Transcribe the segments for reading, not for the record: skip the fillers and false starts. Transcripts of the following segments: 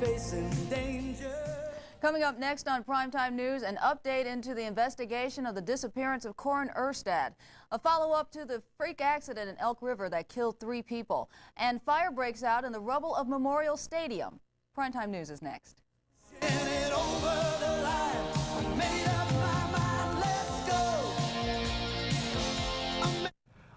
facing danger. Coming up next on Primetime News, an update into the investigation of the disappearance of Corin Erstad, a follow-up to the freak accident in Elk River that killed 3 people, and fire breaks out in the rubble of Memorial Stadium. Primetime News is next.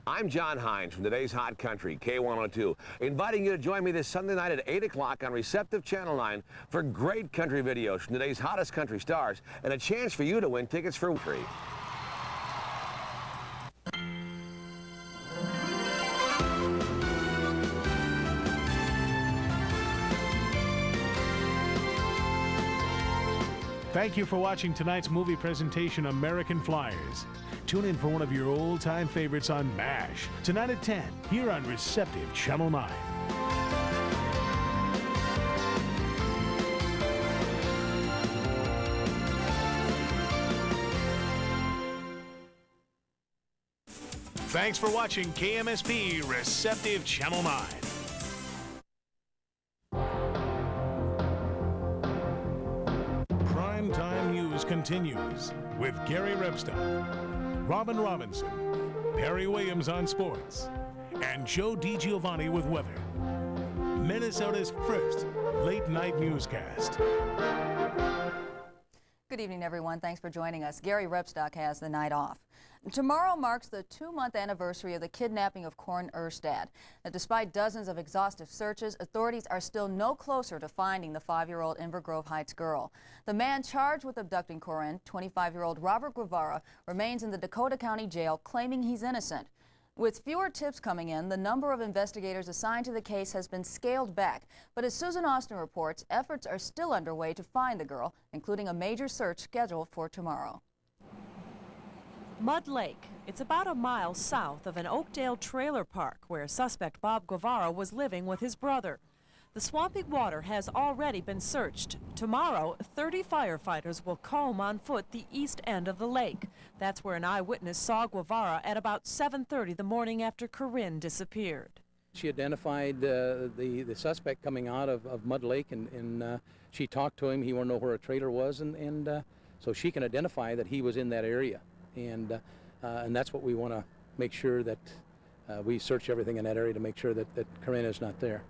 I'm John Hines from today's Hot Country, K102, inviting you to join me this Sunday night at 8 o'clock on Receptive Channel 9 for great country videos from today's hottest country stars and a chance for you to win tickets for free. Thank you for watching tonight's movie presentation, American Flyers. Tune in for one of your old-time favorites on MASH, tonight at 10, here on Receptive Channel 9. Thanks for watching KMSP Receptive Channel 9. Primetime News continues with Gary Rebstock, Robin Robinson, Perry Williams on sports, and Joe DiGiovanni with weather. Minnesota's first late-night newscast. Good evening, everyone. Thanks for joining us. Gary Rebstock has the night off. Tomorrow marks the 2-month anniversary of the kidnapping of Corin Erstad. Now, despite dozens of exhaustive searches, authorities are still no closer to finding the 5-year-old Inver Grove Heights girl. The man charged with abducting Corin, 25-year-old Robert Guevara, remains in the Dakota County Jail, claiming he's innocent. With fewer tips coming in, the number of investigators assigned to the case has been scaled back. But as Susan Austin reports, efforts are still underway to find the girl, including a major search scheduled for tomorrow. Mud Lake. It's about a mile south of an Oakdale trailer park where suspect Bob Guevara was living with his brother. The swampy water has already been searched. Tomorrow, 30 firefighters will comb on foot the east end of the lake. That's where an eyewitness saw Guevara at about 7:30 the morning after Corinne disappeared. She identified the suspect coming out of Mud Lake, and she talked to him. He wanted to know where a trailer was, and so she can identify that he was in that area. And that's what we want to make sure that we search everything in that area to make sure that Corinne is not there.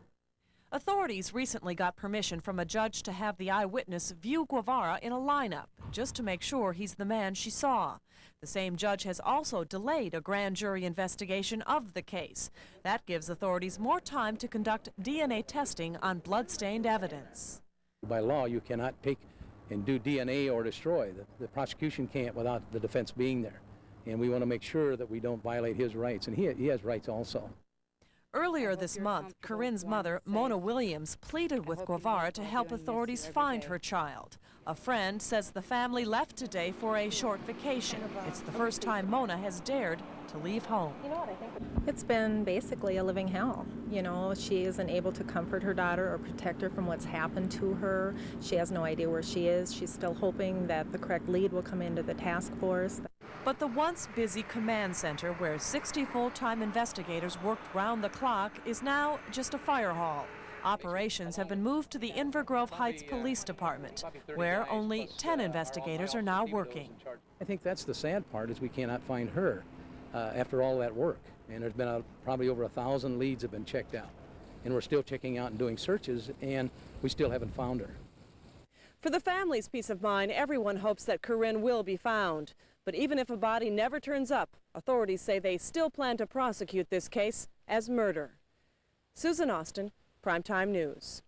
Authorities recently got permission from a judge to have the eyewitness view Guevara in a lineup, just to make sure he's the man she saw. The same judge has also delayed a grand jury investigation of the case. That gives authorities more time to conduct DNA testing on blood-stained evidence. By law, you cannot take and do DNA or destroy. The prosecution can't without the defense being there. And we want to make sure that we don't violate his rights, and he has rights also. Earlier this month, Corinne's mother, Mona Williams, pleaded with Guevara to help authorities find her child. A friend says the family left today for a short vacation. It's the first time Mona has dared to leave home. It's been basically a living hell. You know, she isn't able to comfort her daughter or protect her from what's happened to her. She has no idea where she is. She's still hoping that the correct lead will come into the task force. But the once busy command center where 60 full-time investigators worked round the clock is now just a fire hall. Operations have been moved to the Inver Grove Heights Police Department, where only 10 investigators are now working. I think that's the sad part, is we cannot find her after all that work. And there's been probably over 1,000 leads have been checked out. And we're still checking out and doing searches, and we still haven't found her. For the family's peace of mind, everyone hopes that Corinne will be found. But even if a body never turns up, authorities say they still plan to prosecute this case as murder. Susan Austin, Primetime News.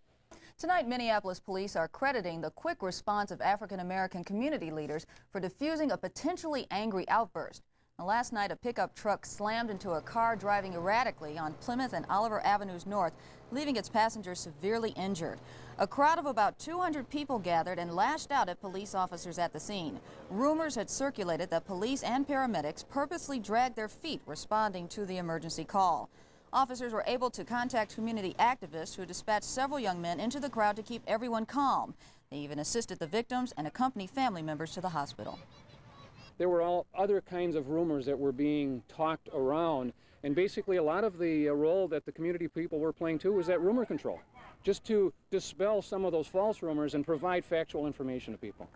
Tonight, Minneapolis police are crediting the quick response of African-American community leaders for diffusing a potentially angry outburst. Now, last night, a pickup truck slammed into a car driving erratically on Plymouth and Oliver Avenues North, leaving its passengers severely injured. A crowd of about 200 people gathered and lashed out at police officers at the scene. Rumors had circulated that police and paramedics purposely dragged their feet responding to the emergency call. Officers were able to contact community activists who dispatched several young men into the crowd to keep everyone calm. They even assisted the victims and accompanied family members to the hospital. There were all other kinds of rumors that were being talked around, and basically a lot of the role that the community people were playing too was that rumor control. just to dispel some of those false rumors and provide factual information to people.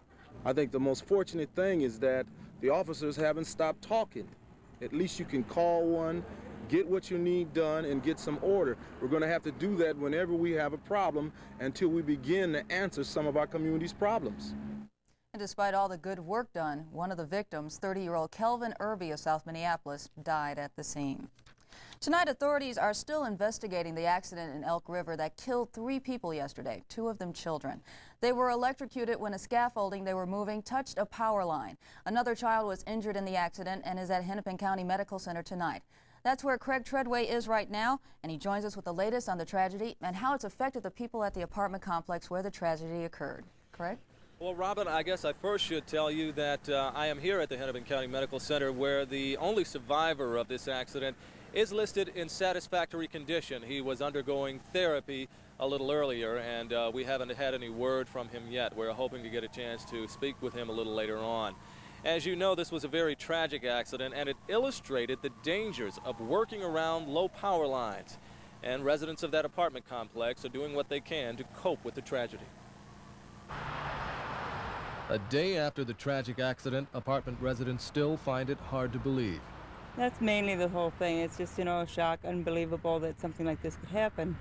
I think the most fortunate thing is that the officers haven't stopped talking. At least you can call one, get what you need done, and get some order. We're going to have to do that whenever we have a problem until we begin to answer some of our community's problems. And despite all the good work done, one of the victims, 30-year-old Kelvin Irby of South Minneapolis, died at the scene. Tonight, authorities are still investigating the accident in Elk River that killed 3 people yesterday, 2 of them children. They were electrocuted when a scaffolding they were moving touched a power line. Another child was injured in the accident and is at Hennepin County Medical Center tonight. That's where Craig Treadway is right now, and he joins us with the latest on the tragedy and how it's affected the people at the apartment complex where the tragedy occurred. Craig? Well, Robin, I guess I first should tell you that I am here at the Hennepin County Medical Center where the only survivor of this accident is listed in satisfactory condition. He was undergoing therapy a little earlier, and we haven't had any word from him yet. We're hoping to get a chance to speak with him a little later on. As you know, this was a very tragic accident, and it illustrated the dangers of working around low power lines. And residents of that apartment complex are doing what they can to cope with the tragedy. A day after the tragic accident, apartment residents still find it hard to believe. That's mainly the whole thing. It's just, you know, shock, unbelievable that something like this could happen.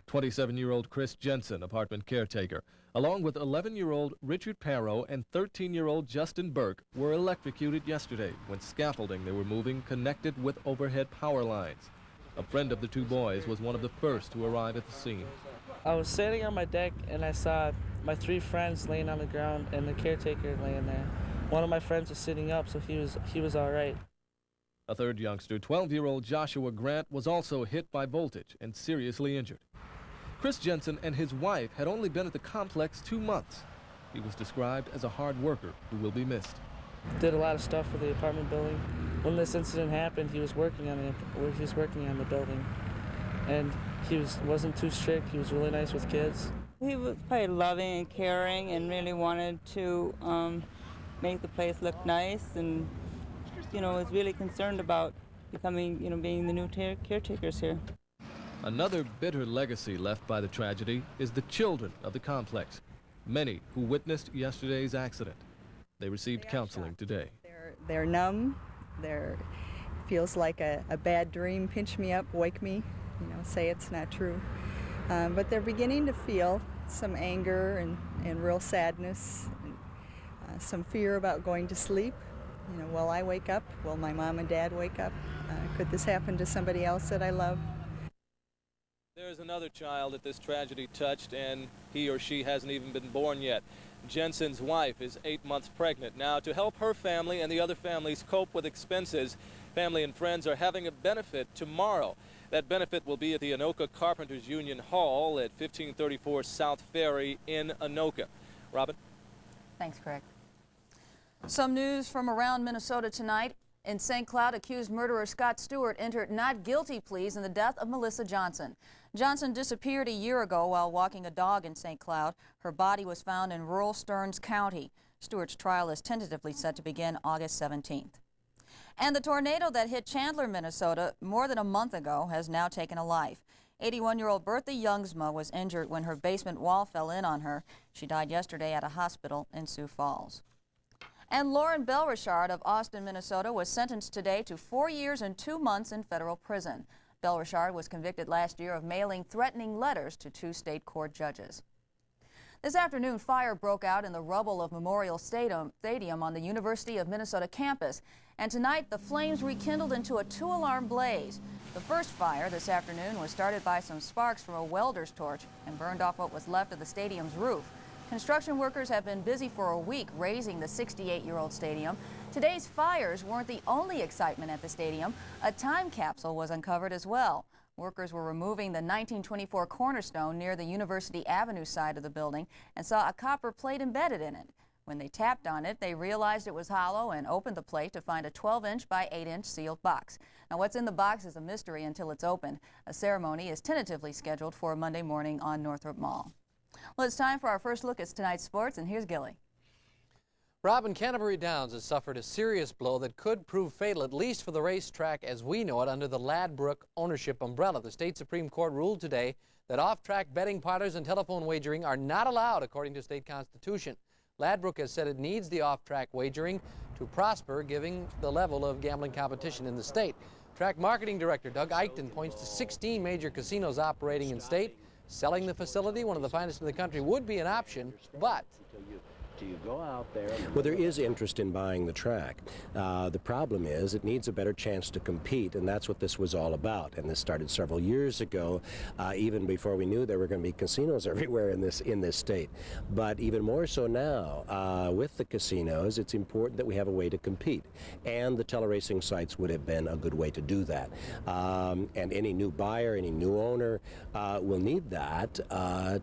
27-year-old Chris Jensen, apartment caretaker, along with 11-year-old Richard Parrow and 13-year-old Justin Burke, were electrocuted yesterday when scaffolding they were moving connected with overhead power lines. A friend of the 2 boys was one of the first to arrive at the scene. I was sitting on my deck and I saw my 3 friends laying on the ground and the caretaker laying there. One of my friends was sitting up, so he was all right. A third youngster, 12-year-old Joshua Grant, was also hit by voltage and seriously injured. Chris Jensen and his wife had only been at the complex 2 months. He was described as a hard worker who will be missed. Did a lot of stuff for the apartment building. When this incident happened, he was working on the building, and he wasn't too strict. He was really nice with kids. He was probably loving and caring and really wanted to make the place look nice, and you know, was really concerned about becoming, you know, being the new caretakers here. Another bitter legacy left by the tragedy is the children of the complex, many who witnessed yesterday's accident. They received counseling today. They're numb. Feels like a bad dream. Pinch me up, wake me, you know, say it's not true. But they're beginning to feel some anger and real sadness, and, some fear about going to sleep. You know, will I wake up? Will my mom and dad wake up? Could this happen to somebody else that I love? There's another child that this tragedy touched, and he or she hasn't even been born yet. Jensen's wife is 8 months pregnant. Now, to help her family and the other families cope with expenses, family and friends are having a benefit tomorrow. That benefit will be at the Anoka Carpenters Union Hall at 1534 South Ferry in Anoka. Robin? Thanks, Craig. Some news from around Minnesota tonight. In St. Cloud, accused murderer Scott Stewart entered not guilty pleas in the death of Melissa Johnson. Johnson disappeared a year ago while walking a dog in St. Cloud. Her body was found in rural Stearns County. Stewart's trial is tentatively set to begin August 17th. And the tornado that hit Chandler, Minnesota more than a month ago has now taken a life. 81-year-old Bertha Youngsma was injured when her basement wall fell in on her. She died yesterday at a hospital in Sioux Falls. And Lauren Belrichard of Austin, Minnesota was sentenced today to 4 years and 2 months in federal prison. Belrichard was convicted last year of mailing threatening letters to 2 state court judges. This afternoon, fire broke out in the rubble of Memorial Stadium on the University of Minnesota campus. And tonight, the flames rekindled into a 2-alarm blaze. The first fire this afternoon was started by some sparks from a welder's torch and burned off what was left of the stadium's roof. Construction workers have been busy for a week raising the 68-year-old stadium. Today's fires weren't the only excitement at the stadium. A time capsule was uncovered as well. Workers were removing the 1924 cornerstone near the University Avenue side of the building and saw a copper plate embedded in it. When they tapped on it, they realized it was hollow and opened the plate to find a 12-inch by 8-inch sealed box. Now, what's in the box is a mystery until it's opened. A ceremony is tentatively scheduled for Monday morning on Northrop Mall. Well, it's time for our first look at tonight's sports, and here's Gilly. Robin, Canterbury Downs has suffered a serious blow that could prove fatal, at least for the racetrack as we know it, under the Ladbroke ownership umbrella. The state Supreme Court ruled today that off-track betting, parlays, and telephone wagering are not allowed according to state constitution. Ladbroke has said it needs the off-track wagering to prosper, given the level of gambling competition in the state. Track marketing director Doug Eichten points to 16 major casinos operating in state. Selling the facility, one of the finest in the country, would be an option, but you go out there. Well, there is interest in buying the track. The problem is it needs a better chance to compete, and that's what this was all about. And this started several years ago, even before we knew there were going to be casinos everywhere in this state. But even more so now, with the casinos, it's important that we have a way to compete. And the teleracing sites would have been a good way to do that. And any new buyer, any new owner will need that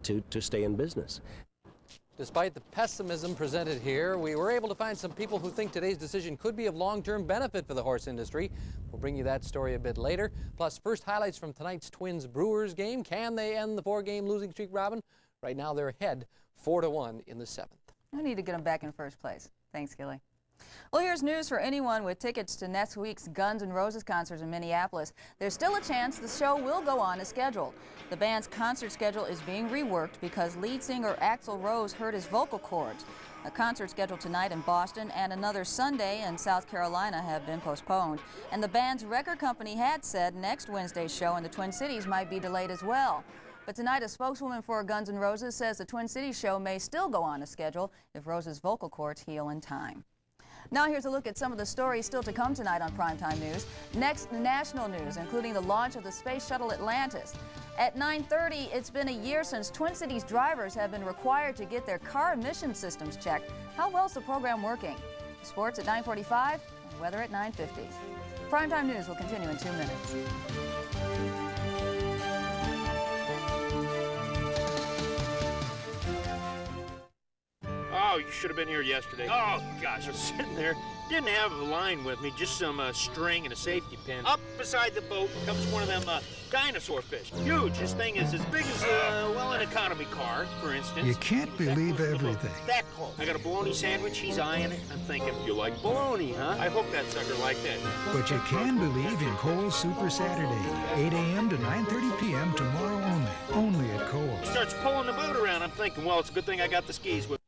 to stay in business. Despite the pessimism presented here, we were able to find some people who think today's decision could be of long-term benefit for the horse industry. We'll bring you that story a bit later. Plus, first highlights from tonight's Twins-Brewers game. Can they end the 4-game losing streak, Robin? Right now, they're ahead 4-1 in the 7th. I need to get them back in first place. Thanks, Gilly. Well, here's news for anyone with tickets to next week's Guns N' Roses concert in Minneapolis. There's still a chance the show will go on as scheduled. The band's concert schedule is being reworked because lead singer Axl Rose hurt his vocal cords. A concert scheduled tonight in Boston and another Sunday in South Carolina have been postponed. And the band's record company had said next Wednesday's show in the Twin Cities might be delayed as well. But tonight, a spokeswoman for Guns N' Roses says the Twin Cities show may still go on as scheduled if Rose's vocal cords heal in time. Now here's a look at some of the stories still to come tonight on Primetime News. Next, national news, including the launch of the Space Shuttle Atlantis. At 9:30, it's been a year since Twin Cities drivers have been required to get their car emission systems checked. How well is the program working? Sports at 9:45 and weather at 9:50. Primetime News will continue in 2 minutes. Oh, you should have been here yesterday. Oh, gosh, I was sitting there. Didn't have a line with me, just some string and a safety pin. Up beside the boat comes one of them dinosaur fish. Huge. This thing is as big as, well, an economy car, for instance. You can't believe everything. That close. I got a bologna sandwich. He's eyeing it. I'm thinking, you like bologna, huh? I hope that sucker liked that. But you can believe in Kohl's Super Saturday, 8 a.m. to 9:30 p.m. tomorrow only. Only at Kohl's. Starts pulling the boat around. I'm thinking, well, it's a good thing I got the skis with.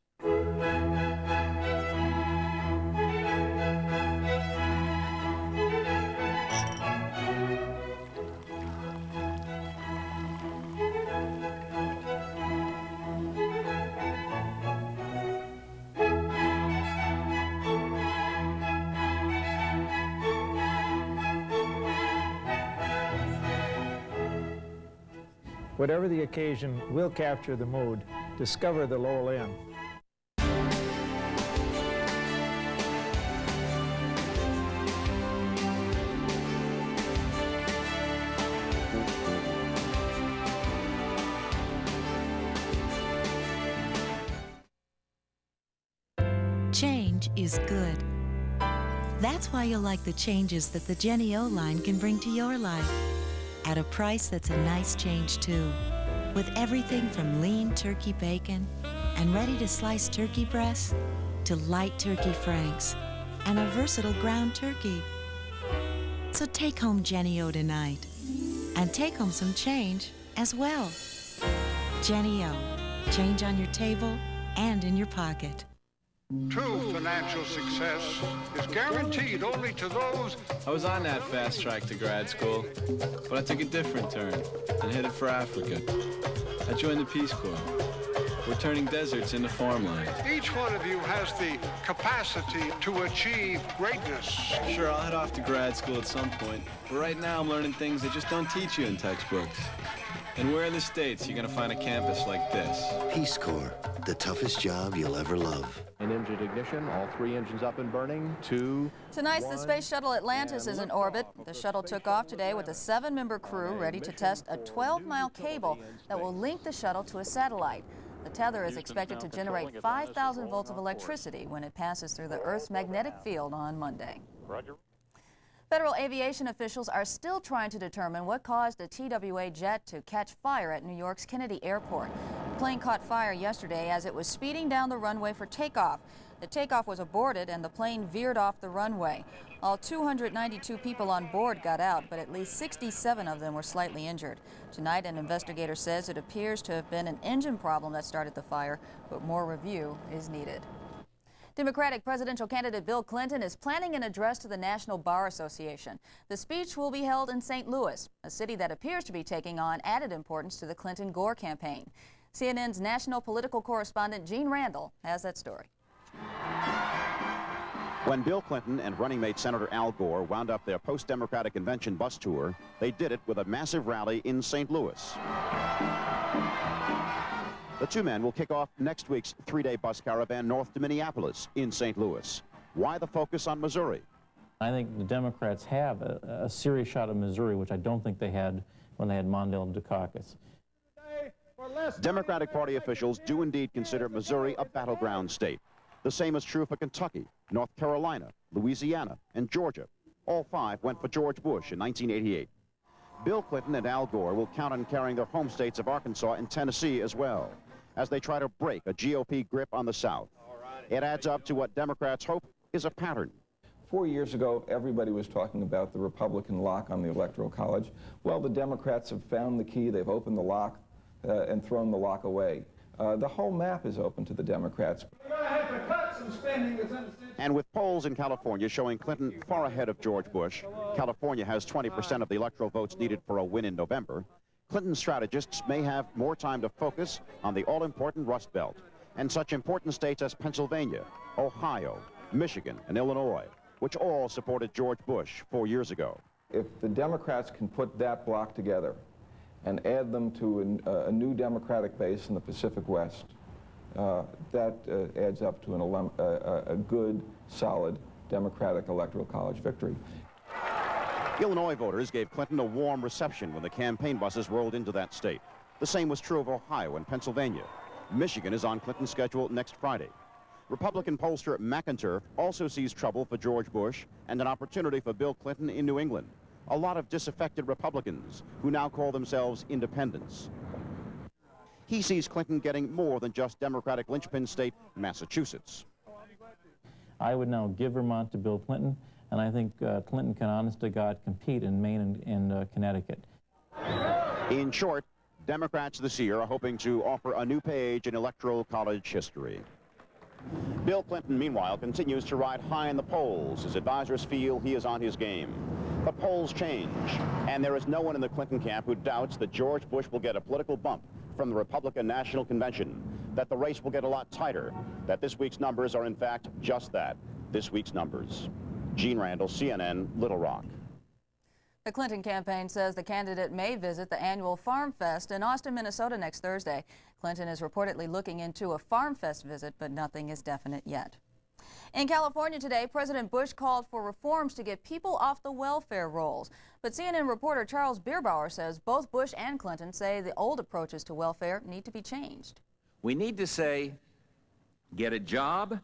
Whatever the occasion, we'll capture the mood, discover the Lowell Inn. Change is good. That's why you'll like the changes that the Jenny O line can bring to your life. At a price that's a nice change too. With everything from lean turkey bacon and ready-to-slice turkey breasts to light turkey franks and a versatile ground turkey. So take home Jenny O tonight and take home some change as well. Jenny O, change on your table and in your pocket. True financial success is guaranteed only to those... I was on that fast track to grad school, but I took a different turn and headed for Africa. I joined the Peace Corps. We're turning deserts into farmland. Each one of you has the capacity to achieve greatness. Sure, I'll head off to grad school at some point, but right now I'm learning things they just don't teach you in textbooks. And where in the States you're gonna find a campus like this? Peace Corps, the toughest job you'll ever love. An engine ignition, all 3 engines up and burning. 2, Tonight's the Space Shuttle Atlantis is in orbit. The shuttle took off today with a 7-member crew ready to test a 12-mile cable that will link the shuttle to a satellite. The tether is expected to generate 5,000 volts of electricity when it passes through the Earth's magnetic field on Monday. Roger. Federal aviation officials are still trying to determine what caused a TWA jet to catch fire at New York's Kennedy Airport. The plane caught fire yesterday as it was speeding down the runway for takeoff. The takeoff was aborted and the plane veered off the runway. All 292 people on board got out, but at least 67 of them were slightly injured. Tonight, an investigator says it appears to have been an engine problem that started the fire, but more review is needed. Democratic presidential candidate Bill Clinton is planning an address to the National Bar Association. The speech will be held in St. Louis, a city that appears to be taking on added importance to the Clinton-Gore campaign. CNN's national political correspondent Gene Randall has that story. When Bill Clinton and running mate Senator Al Gore wound up their post-Democratic convention bus tour, they did it with a massive rally in St. Louis. The two men will kick off next week's three-day bus caravan north to Minneapolis in St. Louis. Why the focus on Missouri? I think the Democrats have a serious shot at Missouri, which I don't think they had when they had Mondale and Dukakis. Democratic Party officials do indeed consider Missouri a battleground state. The same is true for Kentucky, North Carolina, Louisiana, and Georgia. All five went for George Bush in 1988. Bill Clinton and Al Gore will count on carrying their home states of Arkansas and Tennessee as well, as they try to break a GOP grip on the South. It adds up to what Democrats hope is a pattern. 4 years ago, everybody was talking about the Republican lock on the Electoral College. Well, the Democrats have found the key. They've opened the lock and thrown the lock away. The whole map is open to the Democrats. And with polls in California showing Clinton far ahead of George Bush, California has 20% of the electoral votes needed for a win in November, Clinton strategists may have more time to focus on the all-important Rust Belt and such important states as Pennsylvania, Ohio, Michigan, and Illinois, which all supported George Bush 4 years ago. If the Democrats can put that block together and add them to a new Democratic base in the Pacific West, that adds up to a good, solid Democratic Electoral College victory. Illinois voters gave Clinton a warm reception when the campaign buses rolled into that state. The same was true of Ohio and Pennsylvania. Michigan is on Clinton's schedule next Friday. Republican pollster McIntyre also sees trouble for George Bush and an opportunity for Bill Clinton in New England. A lot of disaffected Republicans who now call themselves independents. He sees Clinton getting more than just Democratic linchpin state, Massachusetts. I would now give Vermont to Bill Clinton, and I think Clinton can, honest to God, compete in Maine and Connecticut. In short, Democrats this year are hoping to offer a new page in Electoral College history. Bill Clinton, meanwhile, continues to ride high in the polls. His advisors feel he is on his game. But polls change, and there is no one in the Clinton camp who doubts that George Bush will get a political bump from the Republican National Convention, that the race will get a lot tighter, that this week's numbers are in fact just that, this week's numbers. Gene Randall, CNN, Little Rock. The Clinton campaign says the candidate may visit the annual Farm Fest in Austin, Minnesota next Thursday. Clinton is reportedly looking into a Farm Fest visit, but nothing is definite yet. In California today, President Bush called for reforms to get people off the welfare rolls. But CNN reporter Charles Bierbauer says both Bush and Clinton say the old approaches to welfare need to be changed. We need to say, get a job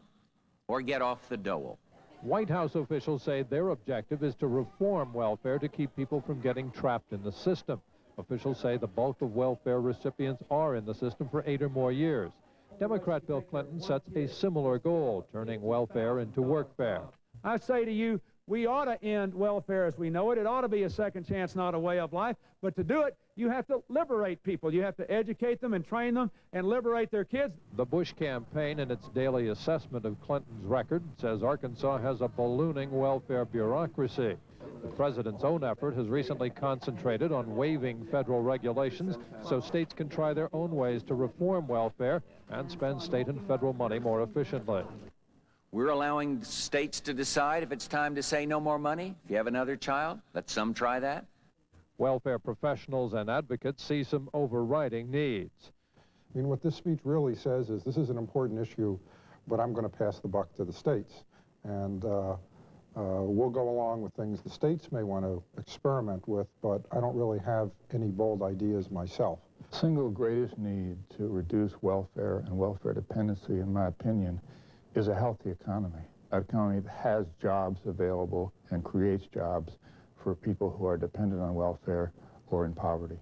or get off the dole. White House officials say their objective is to reform welfare to keep people from getting trapped in the system. Officials say the bulk of welfare recipients are in the system for 8 or more years. Democrat Bill Clinton sets a similar goal, turning welfare into workfare. I say to you, we ought to end welfare as we know it. It ought to be a second chance, not a way of life. But to do it, you have to liberate people. You have to educate them and train them and liberate their kids. The Bush campaign, in its daily assessment of Clinton's record, says Arkansas has a ballooning welfare bureaucracy. The president's own effort has recently concentrated on waiving federal regulations so states can try their own ways to reform welfare and spend state and federal money more efficiently. We're allowing states to decide if it's time to say no more money. If you have another child, let some try that. Welfare professionals and advocates see some overriding needs. I mean, what this speech really says is this is an important issue, but I'm going to pass the buck to the states. And we'll go along with things the states may want to experiment with, but I don't really have any bold ideas myself. The single greatest need to reduce welfare and welfare dependency, in my opinion, is a healthy economy. An economy that has jobs available and creates jobs for people who are dependent on welfare or in poverty.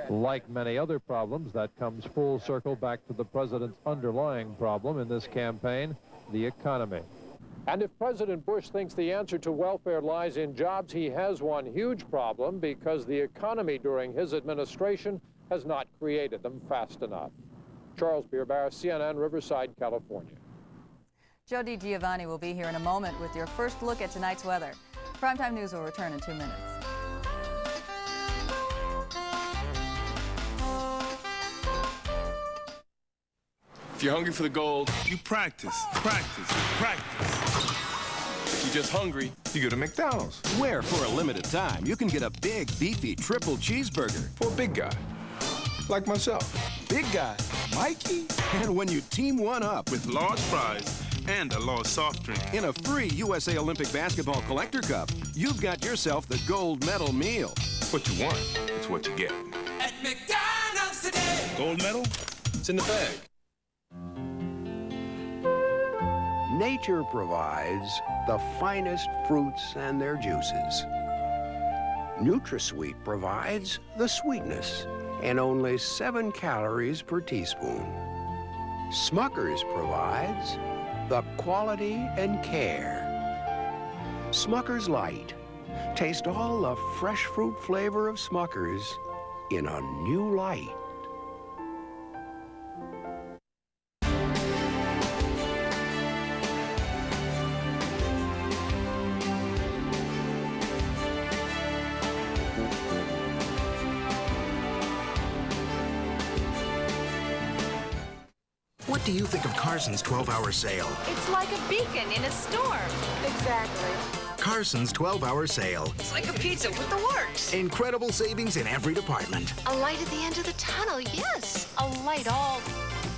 Like many other problems, that comes full circle back to the president's underlying problem in this campaign, the economy. And if President Bush thinks the answer to welfare lies in jobs, he has one huge problem, because the economy during his administration has not created them fast enough. Charles Bierbar, CNN, Riverside, California. Joe DiGiovanni will be here in a moment with your first look at tonight's weather. Primetime News will return in 2 minutes. If you're hungry for the gold, you practice, practice, practice. If you're just hungry, you go to McDonald's. Where, for a limited time, you can get a big, beefy triple cheeseburger. For a big guy, like myself. Big guy, Mikey. And when you team one up With large fries and a large soft drink. in a free USA Olympic Basketball Collector Cup, you've got yourself the gold medal meal. What you want, it's what you get. At McDonald's today. Gold medal? It's in the bag. Nature provides the finest fruits and their juices. NutraSweet provides the sweetness and only 7 calories per teaspoon. Smucker's provides the quality and care. Smucker's Light. Taste all the fresh fruit flavor of Smucker's in a new light. What do you think of Carson's 12-hour sale? It's like a beacon in a storm. Exactly. Carson's 12-hour sale. It's like a pizza with the works. Incredible savings in every department. A light at the end of the tunnel, yes. A light all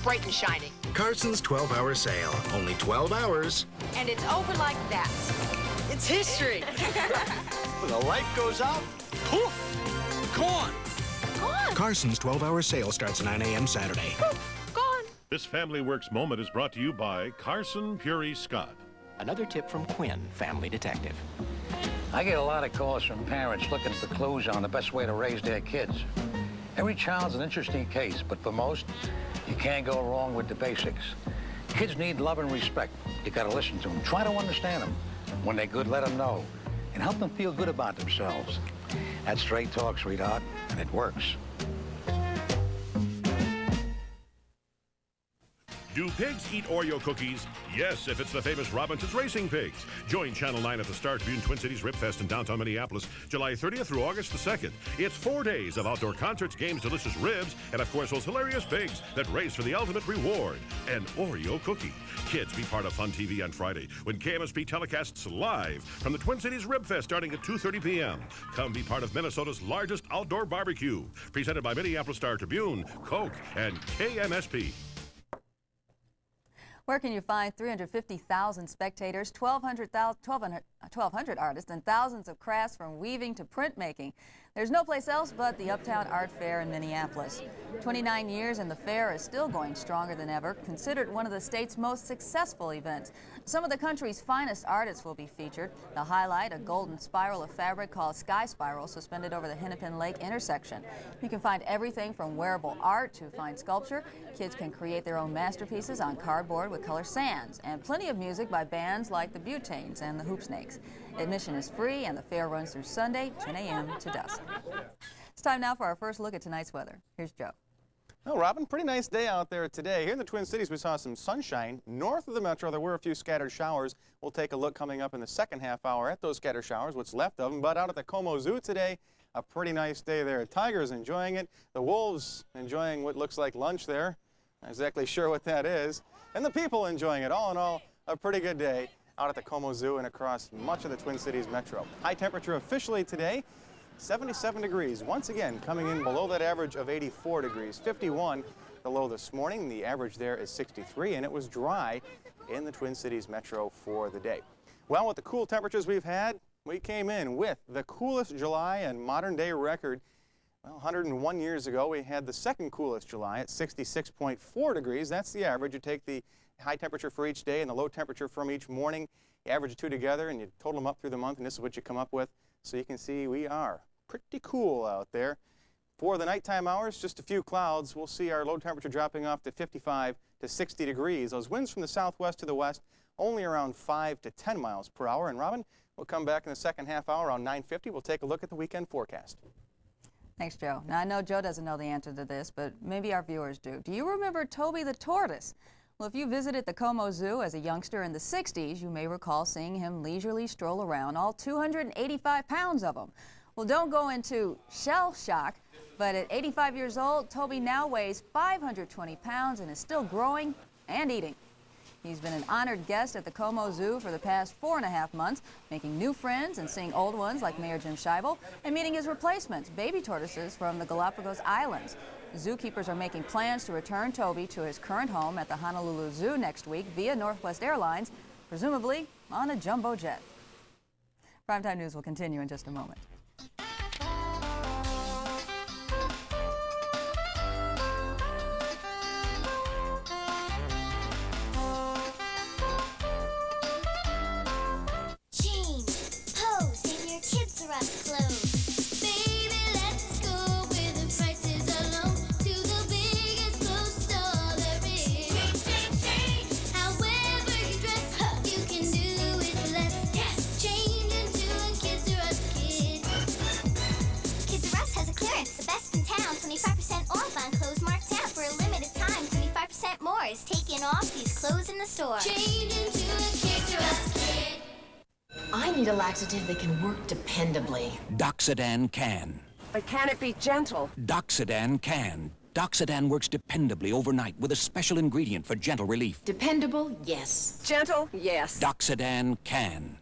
bright and shining. Carson's 12-hour sale. Only 12 hours. And it's over like that. It's history. When the light goes out, poof, gone. Gone. Carson's 12-hour sale starts 9 a.m. Saturday. Poof, gone. This Family Works moment is brought to you by Carson Puri Scott. Another tip from Quinn, family detective. I get a lot of calls from parents looking for clues on the best way to raise their kids. Every child's an interesting case, but for most, you can't go wrong with the basics. Kids need love and respect. You gotta listen to them. Try to understand them. When they're good, let them know. And help them feel good about themselves. That's straight talk, sweetheart, and it works. Do pigs eat Oreo cookies? Yes, if it's the famous Robinson's Racing Pigs. Join Channel 9 at the Star Tribune Twin Cities Rib Fest in downtown Minneapolis, July 30th through August the 2nd. It's 4 days of outdoor concerts, games, delicious ribs, and of course those hilarious pigs that race for the ultimate reward, an Oreo cookie. Kids, be part of Fun TV on Friday when KMSP telecasts live from the Twin Cities Rib Fest starting at 2:30 p.m. Come be part of Minnesota's largest outdoor barbecue. Presented by Minneapolis Star Tribune, Coke, and KMSP. Where can you find 350,000 spectators, 1,200 artists, and thousands of crafts from weaving to printmaking? There's no place else but the Uptown Art Fair in Minneapolis. 29 years and the fair is still going stronger than ever, considered one of the state's most successful events. Some of the country's finest artists will be featured. The highlight, a golden spiral of fabric called Sky Spiral, suspended over the Hennepin Lake intersection. You can find everything from wearable art to fine sculpture. Kids can create their own masterpieces on cardboard with color sands, and plenty of music by bands like the Butanes and the Hoop Snakes. Admission is free, and the fair runs through Sunday, 10 a.m. to dusk. It's time now for our first look at tonight's weather. Here's Joe. Well, Robin, pretty nice day out there today. Here in the Twin Cities, we saw some sunshine. North of the metro, there were a few scattered showers. We'll take a look coming up in the second half hour at those scattered showers, what's left of them. But out at the Como Zoo today, a pretty nice day there. Tigers enjoying it. The wolves enjoying what looks like lunch there. Not exactly sure what that is. And the people enjoying it. All in all, a pretty good day out at the Como Zoo and across much of the Twin Cities metro. High temperature officially today, 77 degrees. Once again, coming in below that average of 84 degrees. 51 the low this morning. The average there is 63, and it was dry in the Twin Cities metro for the day. Well, with the cool temperatures we've had, we came in with the coolest July and modern day record. Well, 101 years ago, we had the second coolest July at 66.4 degrees. That's the average. You take the high temperature for each day and the low temperature from each morning, you average the two together and you total them up through the month, and this is what you come up with. So you can see we are pretty cool out there. For the nighttime hours, just a few clouds. We'll see our low temperature dropping off to 55 to 60 degrees. Those winds from the southwest to the west only around 5 to 10 miles per hour. And Robin, we'll come back in the second half hour around 9:50. We'll take a look at the weekend forecast. Thanks, Joe. Now, I know Joe doesn't know the answer to this, but maybe our viewers do. Do you remember Toby the tortoise? Well, if you visited the Como Zoo as a youngster in the 60s, you may recall seeing him leisurely stroll around, all 285 pounds of him. Well, don't go into shell shock, but at 85 years old, Toby now weighs 520 pounds and is still growing and eating. He's been an honored guest at the Como Zoo for the past 4.5 months, making new friends and seeing old ones like Mayor Jim Scheibel, and meeting his replacements, baby tortoises from the Galapagos Islands. Zookeepers are making plans to return Toby to his current home at the Honolulu Zoo next week via Northwest Airlines, presumably on a jumbo jet. Primetime News will continue in just a moment. Is taking off these clothes in the store. Change into a Kids R Us kid. I need a laxative that can work dependably. Doxadan can. But can it be gentle? Doxadan can. Doxadan works dependably overnight with a special ingredient for gentle relief. Dependable, yes. Gentle, yes. Doxadan can.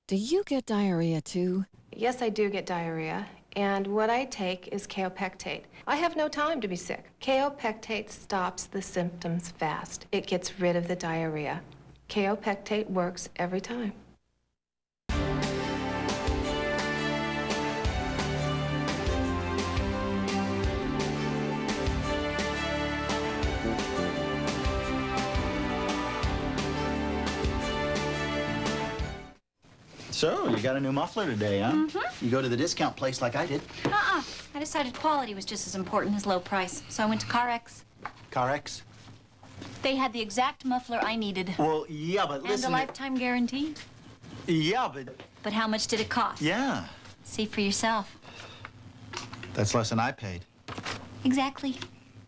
Do you get diarrhea too? Yes, I do get diarrhea. And what I take is kaopectate. I have no time to be sick. Kaopectate stops the symptoms fast. It gets rid of the diarrhea. Kaopectate works every time. So, you got a new muffler today, huh? Mm-hmm. You go to the discount place like I did. I decided quality was just as important as low price, so I went to CarX. CarX? They had the exact muffler I needed. Well, yeah, but and listen... And a lifetime guarantee. Yeah, but... But how much did it cost? Yeah. See for yourself. That's less than I paid. Exactly.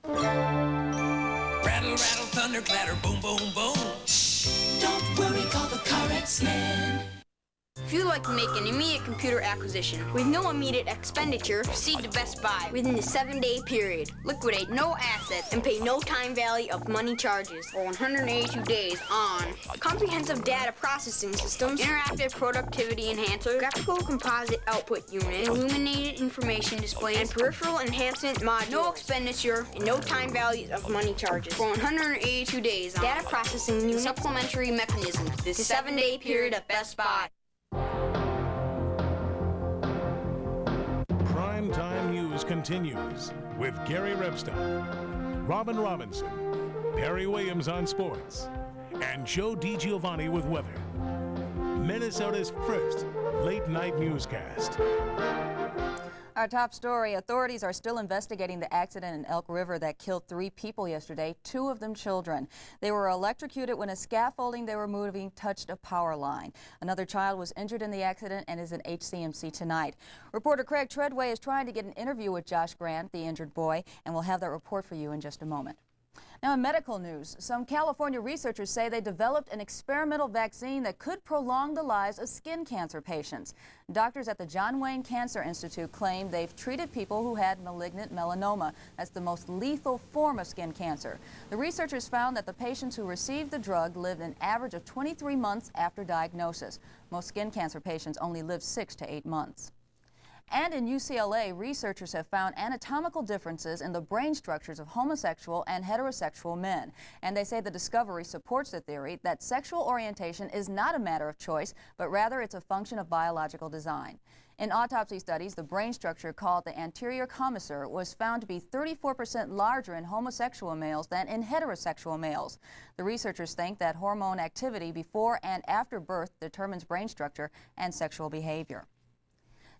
Rattle, rattle, thunder, clatter, boom, boom, boom. Shh, don't worry, call the CarX man. If you'd like to make an immediate computer acquisition with no immediate expenditure, proceed to Best Buy within the 7-day period. Liquidate no assets and pay no time value of money charges for 182 days on comprehensive data processing systems, interactive productivity enhancer, graphical composite output unit, illuminated information display, and peripheral enhancement module. No expenditure and no time value of money charges for 182 days on data processing unit supplementary mechanisms. This 7-day period at Best Buy. Primetime News continues with Gary Rebstock, Robin Robinson, Perry Williams on sports, and Joe DiGiovanni with weather. Minnesota's first late-night newscast. Our top story, authorities are still investigating the accident in Elk River that killed 3 people yesterday, 2 of them children. They were electrocuted when a scaffolding they were moving touched a power line. Another child was injured in the accident and is in HCMC tonight. Reporter Craig Treadway is trying to get an interview with Josh Grant, the injured boy, and we'll have that report for you in just a moment. Now, in medical news, some California researchers say they developed an experimental vaccine that could prolong the lives of skin cancer patients. Doctors at the John Wayne Cancer Institute claim they've treated people who had malignant melanoma. That's the most lethal form of skin cancer. The researchers found that the patients who received the drug lived an average of 23 months after diagnosis. Most skin cancer patients only live 6 to 8 months. And in UCLA, researchers have found anatomical differences in the brain structures of homosexual and heterosexual men. And they say the discovery supports the theory that sexual orientation is not a matter of choice, but rather it's a function of biological design. In autopsy studies, the brain structure called the anterior commissure was found to be 34% larger in homosexual males than in heterosexual males. The researchers think that hormone activity before and after birth determines brain structure and sexual behavior.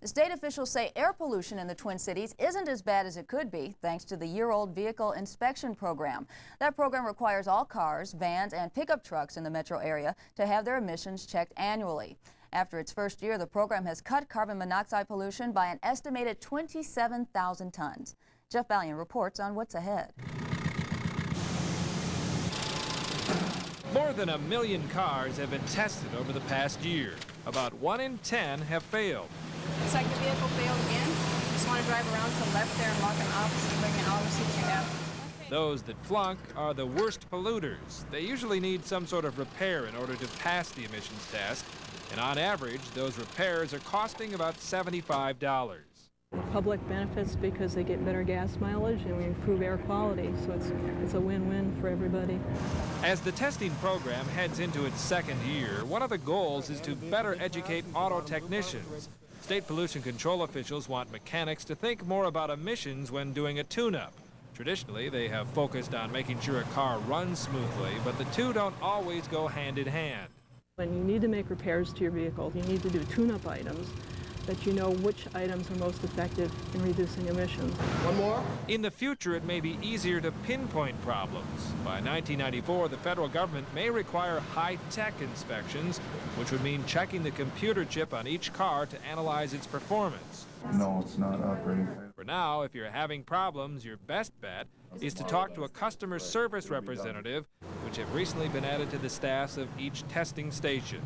State officials say air pollution in the Twin Cities isn't as bad as it could be thanks to the year-old vehicle inspection program. That program requires all cars, vans, and pickup trucks in the metro area to have their emissions checked annually. After its first year, the program has cut carbon monoxide pollution by an estimated 27,000 tons. Jeff Ballion reports on what's ahead. More than 1 million cars have been tested over the past year. About 1 in 10 have failed. Looks like the vehicle failed again. Just want to drive around to the left there and lock an office and bring in all receipts you have. Those that flunk are the worst polluters. They usually need some sort of repair in order to pass the emissions test. And on average, those repairs are costing about $75. The public benefits because they get better gas mileage and we improve air quality, so it's a win-win for everybody. As the testing program heads into its second year, one of the goals is to better educate auto technicians. State pollution control officials want mechanics to think more about emissions when doing a tune-up. Traditionally, they have focused on making sure a car runs smoothly, but the two don't always go hand in hand. When you need to make repairs to your vehicle, you need to do tune-up items that you know which items are most effective in reducing emissions. One more? In the future, it may be easier to pinpoint problems. By 1994, the federal government may require high-tech inspections, which would mean checking the computer chip on each car to analyze its performance. No, it's not operating. For now, if you're having problems, your best bet is to talk to a customer service representative, which have recently been added to the staffs of each testing station.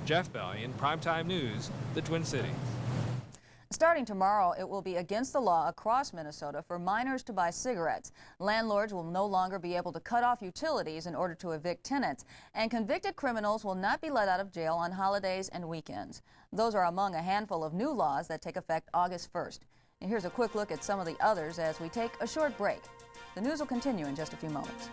Jeff Ballion, Primetime News, the Twin Cities. Starting tomorrow, it will be against the law across Minnesota for minors to buy cigarettes. Landlords will no longer be able to cut off utilities in order to evict tenants, and convicted criminals will not be let out of jail on holidays and weekends. Those are among a handful of new laws that take effect August 1st. And here's a quick look at some of the others as we take a short break. The news will continue in just a few moments.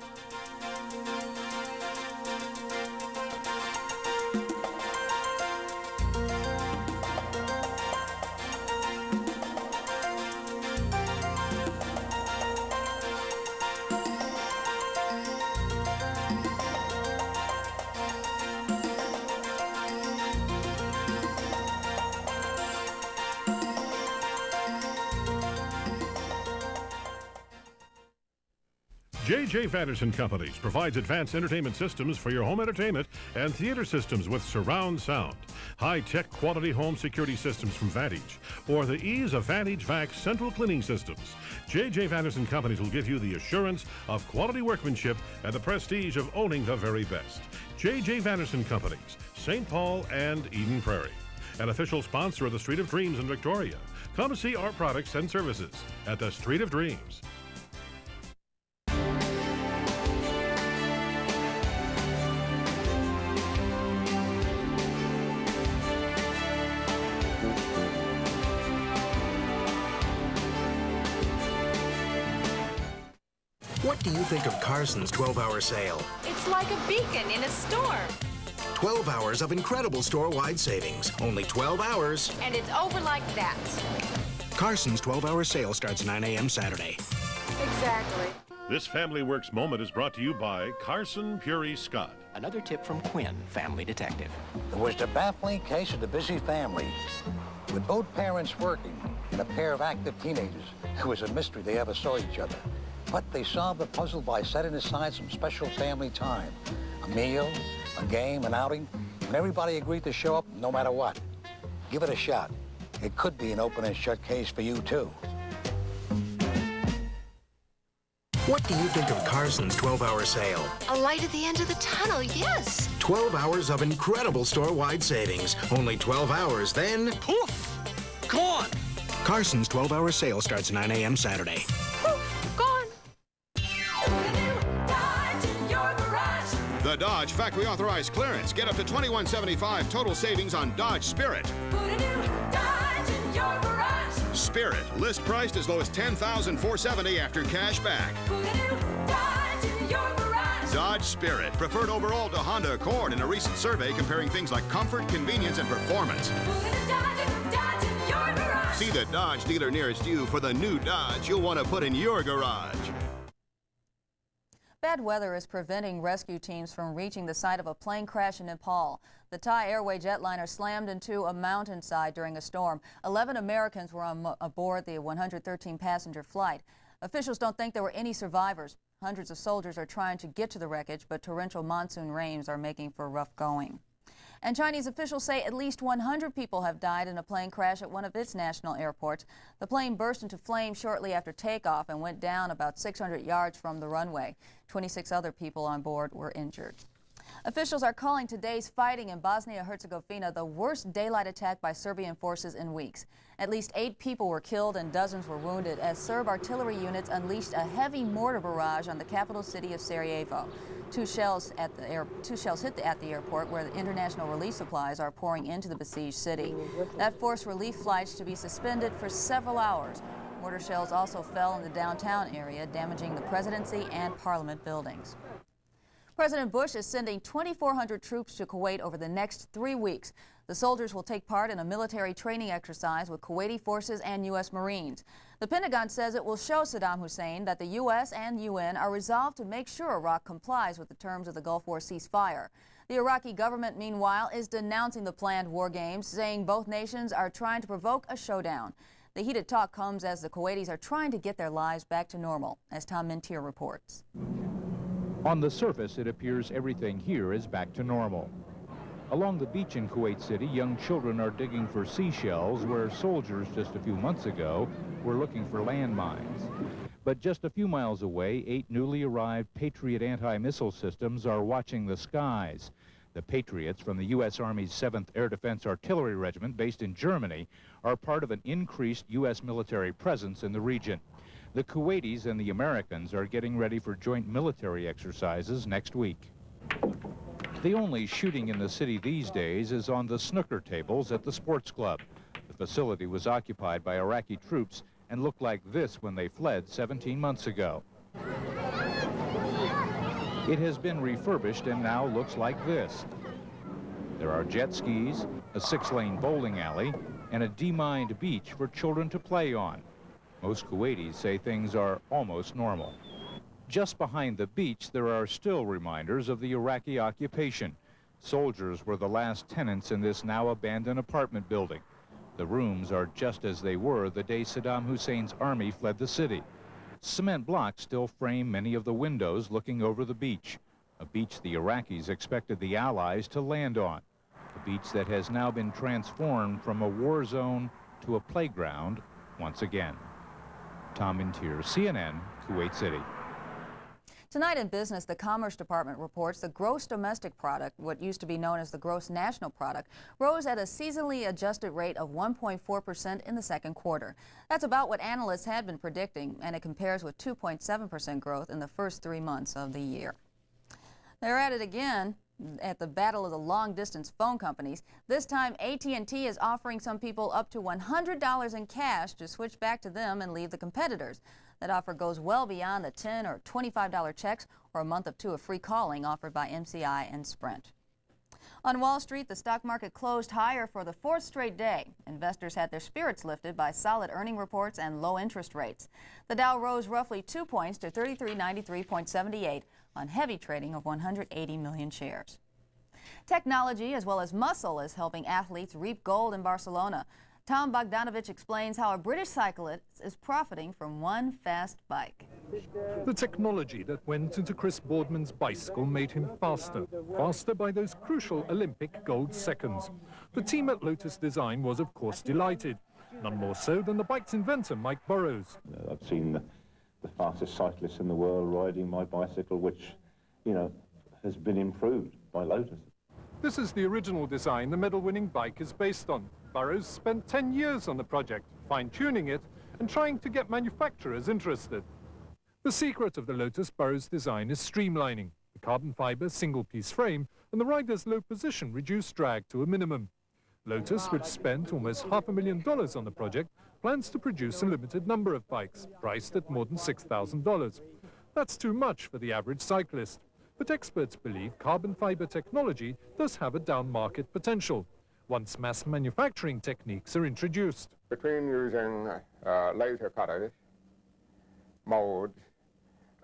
J.J. Vanderson Companies provides advanced entertainment systems for your home entertainment and theater systems with surround sound, high-tech quality home security systems from Vantage, or the ease of Vantage Vac central cleaning systems. J.J. Vanderson Companies will give you the assurance of quality workmanship and the prestige of owning the very best. J.J. Vanderson Companies, St. Paul and Eden Prairie. An official sponsor of the Street of Dreams in Victoria. Come to see our products and services at the Street of Dreams. What do you think of Carson's 12-hour sale? It's like a beacon in a storm. 12 hours of incredible store-wide savings. Only 12 hours. And it's over like that. Carson's 12-hour sale starts 9 a.m. Saturday. Exactly. This Family Works moment is brought to you by Carson Puri Scott. Another tip from Quinn, family detective. It was the baffling case of the busy family. With both parents working and a pair of active teenagers, it was a mystery they ever saw each other. But they solved the puzzle by setting aside some special family time. A meal, a game, an outing, and everybody agreed to show up no matter what. Give it a shot. It could be an open and shut case for you, too. What do you think of Carson's 12-hour sale? A light at the end of the tunnel, yes. 12 hours of incredible store-wide savings. Only 12 hours, then... Poof! Gone! Carson's 12-hour sale starts 9 a.m. Saturday. Gone. The Dodge factory authorized clearance. Get up to $21.75 total savings on Dodge Spirit. Put a new Dodge in your garage. Spirit, list priced as low as $10,470 after cash back. Put a new Dodge in your garage. Dodge Spirit, preferred overall to Honda Accord in a recent survey comparing things like comfort, convenience, and performance. Put a new Dodge in your garage. See the Dodge dealer nearest you for the new Dodge you'll want to put in your garage. Bad weather is preventing rescue teams from reaching the site of a plane crash in Nepal. The Thai Airway jetliner slammed into a mountainside during a storm. 11 Americans were aboard the 113-passenger flight. Officials don't think there were any survivors. Hundreds of soldiers are trying to get to the wreckage, but torrential monsoon rains are making for rough going. And Chinese officials say at least 100 people have died in a plane crash at one of its national airports. The plane burst into flames shortly after takeoff and went down about 600 yards from the runway. 26 other people on board were injured. Officials are calling today's fighting in Bosnia-Herzegovina the worst daylight attack by Serbian forces in weeks. At least 8 people were killed and dozens were wounded as Serb artillery units unleashed a heavy mortar barrage on the capital city of Sarajevo. Two shells hit at the airport where the international relief supplies are pouring into the besieged city. That forced relief flights to be suspended for several hours. Mortar shells also fell in the downtown area, damaging the presidency and parliament buildings. President Bush is sending 2,400 troops to Kuwait over the next 3 weeks. The soldiers will take part in a military training exercise with Kuwaiti forces and U.S. Marines. The Pentagon says it will show Saddam Hussein that the U.S. and UN are resolved to make sure Iraq complies with the terms of the Gulf War ceasefire. The Iraqi government, meanwhile, is denouncing the planned war games, saying both nations are trying to provoke a showdown. The heated talk comes as the Kuwaitis are trying to get their lives back to normal, as Tom Mintier reports. On the surface, it appears everything here is back to normal. Along the beach in Kuwait City, young children are digging for seashells where soldiers just a few months ago were looking for landmines. But just a few miles away, 8 newly arrived Patriot anti-missile systems are watching the skies. The Patriots from the U.S. Army's 7th Air Defense Artillery Regiment, based in Germany, are part of an increased U.S. military presence in the region. The Kuwaitis and the Americans are getting ready for joint military exercises next week. The only shooting in the city these days is on the snooker tables at the sports club. The facility was occupied by Iraqi troops and looked like this when they fled 17 months ago. It has been refurbished and now looks like this. There are jet skis, a 6-lane bowling alley, and a demined beach for children to play on. Most Kuwaitis say things are almost normal. Just behind the beach, there are still reminders of the Iraqi occupation. Soldiers were the last tenants in this now abandoned apartment building. The rooms are just as they were the day Saddam Hussein's army fled the city. Cement blocks still frame many of the windows looking over the beach, a beach the Iraqis expected the Allies to land on, a beach that has now been transformed from a war zone to a playground once again. Tom Mintier, CNN, Kuwait City. Tonight in business, the Commerce Department reports the gross domestic product, what used to be known as the gross national product, rose at a seasonally adjusted rate of 1.4% in the second quarter. That's about what analysts had been predicting, and it compares with 2.7% growth in the first 3 months of the year. They're at it again at the battle of the long-distance phone companies. This time, AT&T is offering some people up to $100 in cash to switch back to them and leave the competitors. That offer goes well beyond the $10 or $25 checks or a month of 2 of free calling offered by MCI and Sprint. On Wall Street, the stock market closed higher for the 4th straight day. Investors had their spirits lifted by solid earning reports and low interest rates. The Dow rose roughly 2 points to 3393.78 on heavy trading of 180 million shares. Technology as well as muscle is helping athletes reap gold in Barcelona. Tom Bogdanovich explains how a British cyclist is profiting from one fast bike. The technology that went into Chris Boardman's bicycle made him faster by those crucial Olympic gold seconds. The team at Lotus Design was, of course, delighted, none more so than the bike's inventor, Mike Burrows. I've seen the fastest cyclists in the world riding my bicycle, which, has been improved by Lotus. This is the original design the medal-winning bike is based on. Burrows spent 10 years on the project, fine-tuning it and trying to get manufacturers interested. The secret of the Lotus Burrows design is streamlining. The carbon fiber single-piece frame and the rider's low position reduce drag to a minimum. Lotus, which spent almost $500,000 on the project, plans to produce a limited number of bikes, priced at more than $6,000. That's too much for the average cyclist. But experts believe carbon fiber technology does have a down-market potential once mass manufacturing techniques are introduced. Between using laser cutters, molds,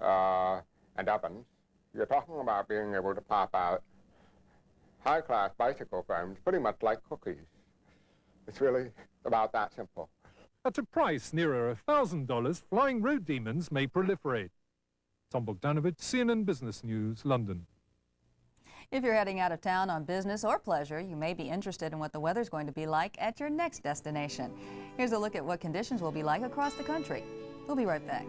and ovens, You're talking about being able to pop out high-class bicycle frames pretty much like cookies. It's really about that simple. At a price nearer $1,000, flying road demons may proliferate. Tom Bogdanovich, CNN Business News, London. If you're heading out of town on business or pleasure, you may be interested in what the weather's going to be like at your next destination. Here's a look at what conditions will be like across the country. We'll be right back.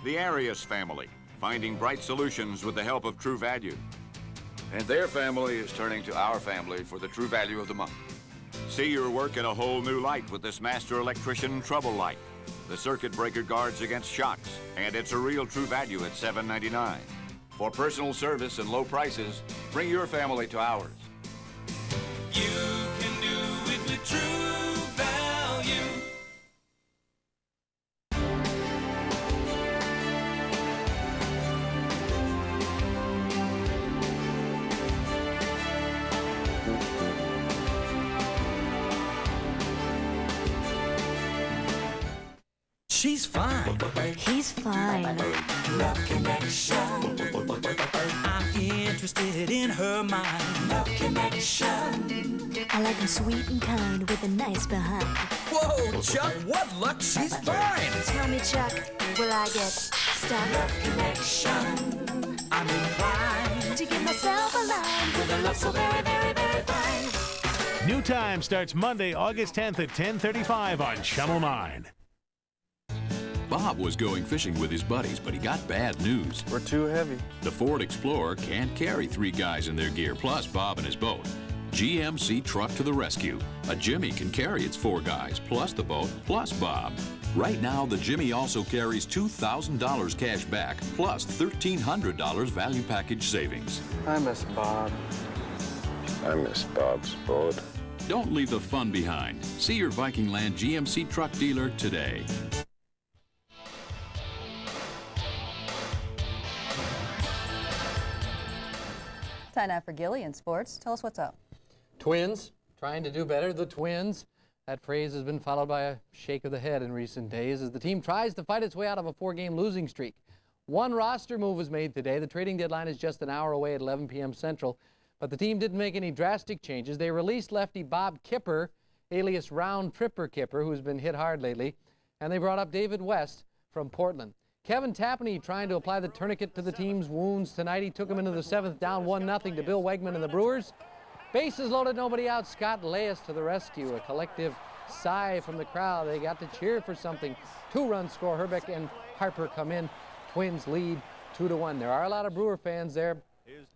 The Arias family, finding bright solutions with the help of True Value. And their family is turning to our family for the True Value of the month. See your work in a whole new light with this Master Electrician Trouble Light. The circuit breaker guards against shocks, and it's a real True Value at $7.99. For personal service and low prices, bring your family to ours. You can do it with True Value. She's fine. He's fine. Love connection. I'm interested in her mind. Love connection. I like him sweet and kind with a nice behind. Whoa, Chuck, what luck? She's fine. Tell me, Chuck, will I get stuck? Love connection. I'm inclined to get myself aligned with a love so very, very, very fine. New Time starts Monday, August 10th at 10:35 on Channel 9. Bob was going fishing with his buddies, but he got bad news. We're too heavy. The Ford Explorer can't carry 3 guys in their gear, plus Bob and his boat. GMC Truck to the rescue. A Jimmy can carry its 4 guys, plus the boat, plus Bob. Right now, the Jimmy also carries $2,000 cash back, plus $1,300 value package savings. I miss Bob. I miss Bob's boat. Don't leave the fun behind. See your Viking Land GMC truck dealer today. Time now for Gilly in sports. Tell us what's up. Twins, trying to do better, the Twins. That phrase has been followed by a shake of the head in recent days as the team tries to fight its way out of a 4-game losing streak. One roster move was made today. The trading deadline is just an hour away at 11 p.m. Central, but the team didn't make any drastic changes. They released lefty Bob Kipper, alias Round Tripper Kipper, who's been hit hard lately, and they brought up David West from Portland. Kevin Tapney trying to apply the tourniquet to the team's wounds tonight. He took him into the 7th, down 1-0 to Bill Wegman and the Brewers. Bases loaded, nobody out. Scott Leas to the rescue. A collective sigh from the crowd. They got to cheer for something. 2-run score. Herbeck and Harper come in. Twins lead 2-1. There are a lot of Brewer fans there.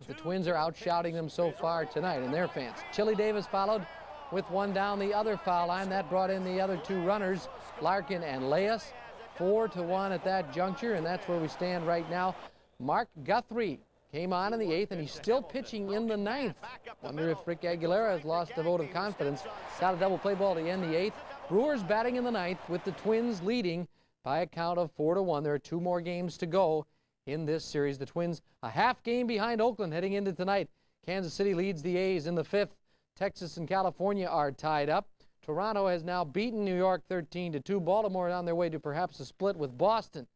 The Twins are out shouting them so far tonight, and their fans. Chili Davis followed with one down the other foul line. That brought in the other 2 runners, Larkin and Leas. 4-1 at that juncture, and that's where we stand right now. Mark Guthrie came on in the 8th, and he's still pitching in the 9th. Wonder if Rick Aguilera has lost a vote of confidence. Got a double play ball to end the 8th. Brewers batting in the 9th with the Twins leading by a count of 4-1. There are 2 more games to go in this series. The Twins a half game behind Oakland heading into tonight. Kansas City leads the A's in the 5th. Texas and California are tied up. Toronto has now beaten New York 13-2. Baltimore on their way to perhaps a split with Boston.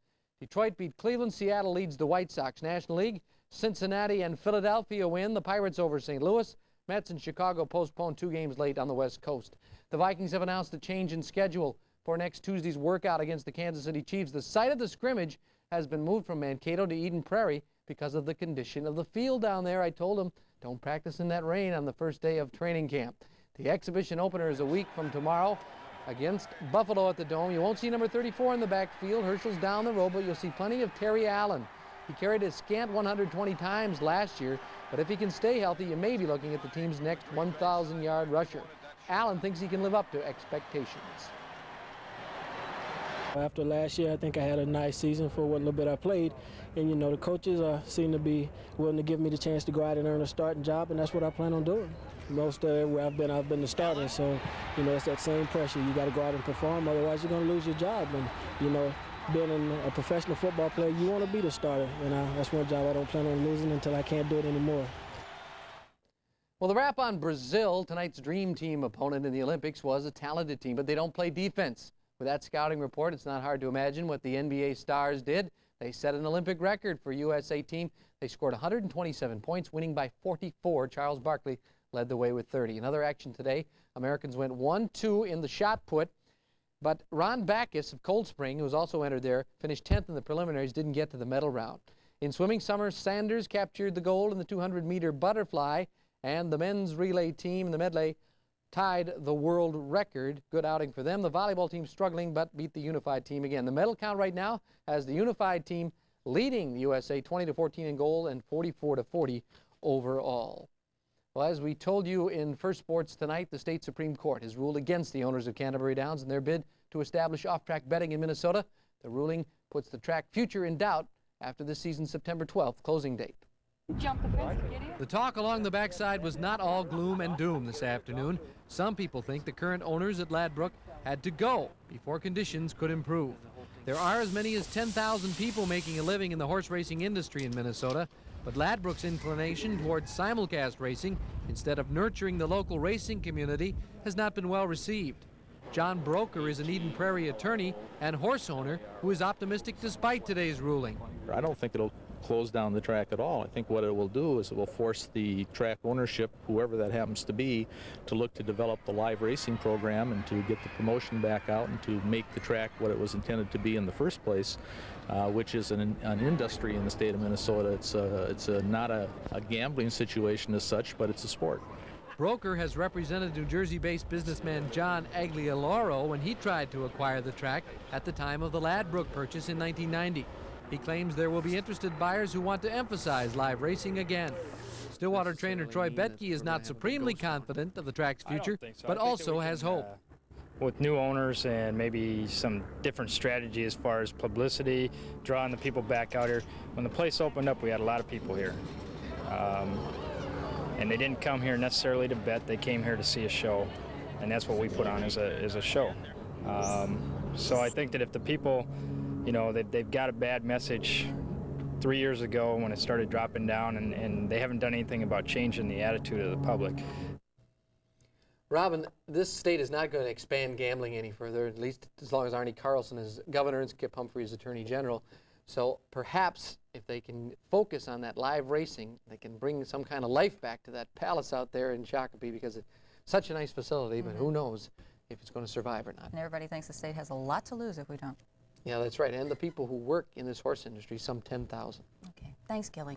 Detroit beat Cleveland. Seattle leads the White Sox. National League, Cincinnati and Philadelphia win. The Pirates over St. Louis. Mets and Chicago postponed 2 games late on the West Coast. The Vikings have announced a change in schedule for next Tuesday's workout against the Kansas City Chiefs. The site of the scrimmage has been moved from Mankato to Eden Prairie because of the condition of the field down there. I told them, don't practice in that rain on the first day of training camp. The exhibition opener is a week from tomorrow against Buffalo at the Dome. You won't see number 34 in the backfield. Herschel's down the road, but you'll see plenty of Terry Allen. He carried a scant 120 times last year, but if he can stay healthy, you may be looking at the team's next 1,000-yard rusher. Allen thinks he can live up to expectations. After last year, I think I had a nice season for what little bit I played. And, you know, the coaches seem to be willing to give me the chance to go out and earn a starting job, and that's what I plan on doing. Most of everywhere I've been the starter, so, you know, it's that same pressure. You got to go out and perform, otherwise you're going to lose your job. And, you know, being a professional football player, you want to be the starter, and that's one job I don't plan on losing until I can't do it anymore. Well, the wrap on Brazil, tonight's dream team opponent in the Olympics, was a talented team, but they don't play defense. With that scouting report, it's not hard to imagine what the NBA stars did. They set an Olympic record for USA team. They scored 127 points, winning by 44. Charles Barkley led the way with 30. Another action today, Americans went 1-2 in the shot put, but Ron Backus of Cold Spring, who was also entered there, finished 10th in the preliminaries, didn't get to the medal round. In swimming, Summer Sanders captured the gold in the 200-meter butterfly, and the men's relay team in the medley tied the world record. Good outing for them. The volleyball team struggling, but beat the unified team again. The medal count right now has the unified team leading the USA 20-14 in gold and 44-40 overall. Well, as we told you in First Sports tonight, the state Supreme Court has ruled against the owners of Canterbury Downs in their bid to establish off-track betting in Minnesota. The ruling puts the track future in doubt after this season's September 12th closing date. The talk along the backside was not all gloom and doom this afternoon. Some people think the current owners at Ladbroke had to go before conditions could improve. There are as many as 10,000 people making a living in the horse racing industry in Minnesota, but Ladbroke's inclination towards simulcast racing instead of nurturing the local racing community has not been well received. John Broker is an Eden Prairie attorney and horse owner who is optimistic despite today's ruling. I don't think it'll close down the track at all. I think what it will do is it will force the track ownership, whoever that happens to be, to look to develop the live racing program and to get the promotion back out and to make the track what it was intended to be in the first place, which is an industry in the state of Minnesota. It's not a gambling situation as such, but it's a sport. Broker has represented New Jersey-based businessman John Aglioloro when he tried to acquire the track at the time of the Ladbroke purchase in 1990. He claims there will be interested buyers who want to emphasize live racing again. Stillwater trainer Troy Betke is not supremely confident of the track's future, but also has hope. With new owners and maybe some different strategy as far as publicity, drawing the people back out here. When the place opened up, we had a lot of people here. And they didn't come here necessarily to bet, they came here to see a show. And that's what we put on as a show. So I think that if the people, you know, they've got a bad message 3 years ago when it started dropping down, and they haven't done anything about changing the attitude of the public. Robin, this state is not going to expand gambling any further, at least as long as Arnie Carlson is governor and Skip Humphrey is attorney general. So perhaps if they can focus on that live racing, they can bring some kind of life back to that palace out there in Shakopee, because it's such a nice facility, but who knows if it's going to survive or not. And everybody thinks the state has a lot to lose if we don't. Yeah, that's right. And the people who work in this horse industry, some 10,000. Okay. Thanks, Gilly.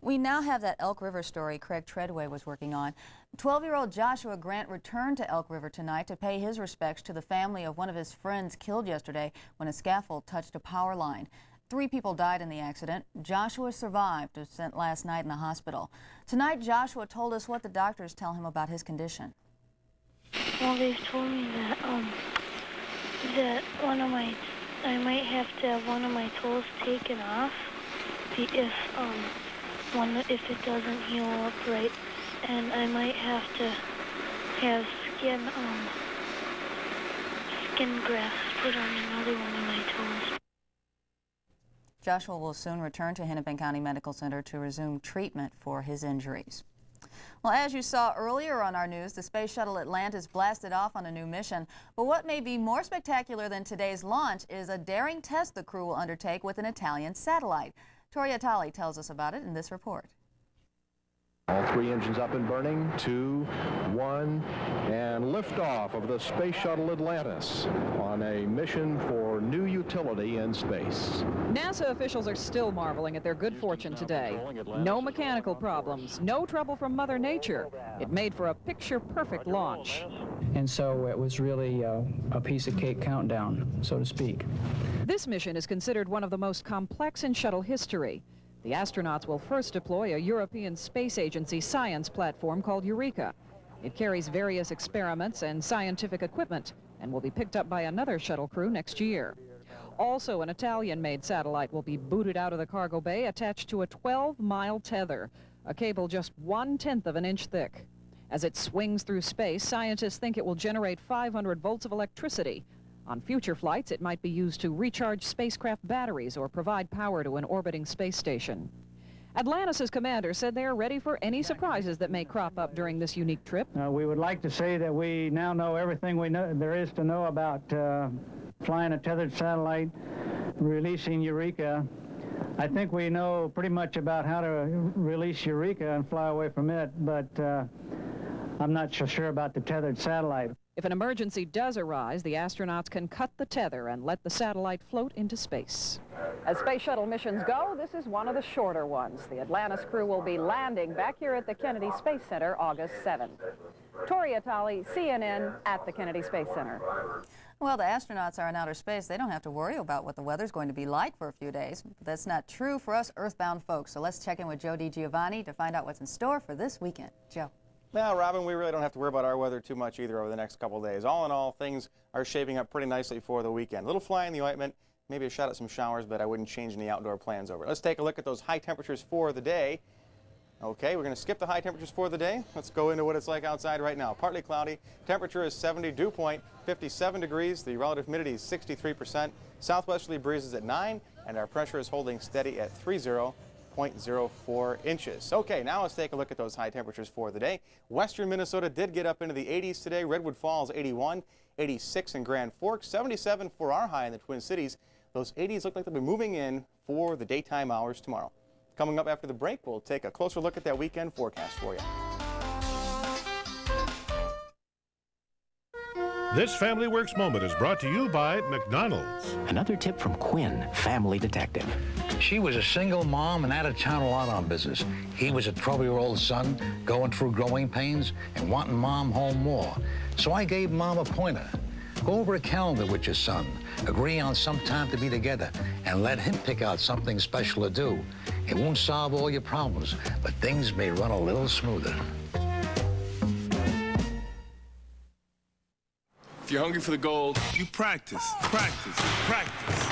We now have that Elk River story Craig Treadway was working on. 12-year-old Joshua Grant returned to Elk River tonight to pay his respects to the family of one of his friends killed yesterday when a scaffold touched a power line. 3 people died in the accident. Joshua survived, was sent last night in the hospital. Tonight, Joshua told us what the doctors tell him about his condition. Well, they've told me that I might have to have one of my toes taken off if it doesn't heal up right, and I might have to have skin grafts put on another one of my toes. Joshua will soon return to Hennepin County Medical Center to resume treatment for his injuries. Well, as you saw earlier on our news, the Space Shuttle Atlantis blasted off on a new mission. But what may be more spectacular than today's launch is a daring test the crew will undertake with an Italian satellite. Tori Atali tells us about it in this report. All 3 engines up and burning, 2, 1, and liftoff of the Space Shuttle Atlantis on a mission for new utility in space. NASA officials are still marveling at their good fortune today. No mechanical problems, no trouble from Mother Nature. It made for a picture-perfect launch. And so it was really a piece of cake countdown, so to speak. This mission is considered one of the most complex in shuttle history. The astronauts will first deploy a European Space Agency science platform called Eureka. It carries various experiments and scientific equipment and will be picked up by another shuttle crew next year. Also, an Italian-made satellite will be booted out of the cargo bay attached to a 12-mile tether, a cable just 1/10 of an inch thick. As it swings through space, scientists think it will generate 500 volts of electricity. On future flights, it might be used to recharge spacecraft batteries or provide power to an orbiting space station. Atlantis' commander said they are ready for any surprises that may crop up during this unique trip. We would like to say that we now know everything there is to know about flying a tethered satellite, releasing Eureka. I think we know pretty much about how to release Eureka and fly away from it, but I'm not so sure about the tethered satellite. If an emergency does arise, the astronauts can cut the tether and let the satellite float into space. As space shuttle missions go, this is one of the shorter ones. The Atlantis crew will be landing back here at the Kennedy Space Center August 7th. Tori Atali, CNN at the Kennedy Space Center. Well, the astronauts are in outer space. They don't have to worry about what the weather's going to be like for a few days. But that's not true for us earthbound folks. So let's check in with Joe DiGiovanni to find out what's in store for this weekend. Joe. Now, Robin, we really don't have to worry about our weather too much either over the next couple of days. All in all, things are shaping up pretty nicely for the weekend. A little fly in the ointment, maybe a shot at some showers, but I wouldn't change any outdoor plans over it. Let's take a look at those high temperatures for the day. Okay, we're going to skip the high temperatures for the day. Let's go into what it's like outside right now. Partly cloudy, temperature is 70, dew point 57 degrees, the relative humidity is 63%, southwesterly breezes at 9, and our pressure is holding steady at 30.04 inches. Okay, now let's take a look at those high temperatures for the day. Western Minnesota did get up into the 80s today. Redwood Falls 81, 86 in Grand Forks, 77 for our high in the Twin Cities. Those 80s look like they'll be moving in for the daytime hours tomorrow. Coming up after the break, we'll take a closer look at that weekend forecast for you. This Family Works moment is brought to you by McDonald's. Another tip from Quinn, family detective. She was a single mom and out of town a lot on business. He was a 12-year-old son going through growing pains and wanting mom home more. So I gave mom a pointer. Go over a calendar with your son. Agree on some time to be together and let him pick out something special to do. It won't solve all your problems, but things may run a little smoother. If you're hungry for the gold, you practice, practice, practice.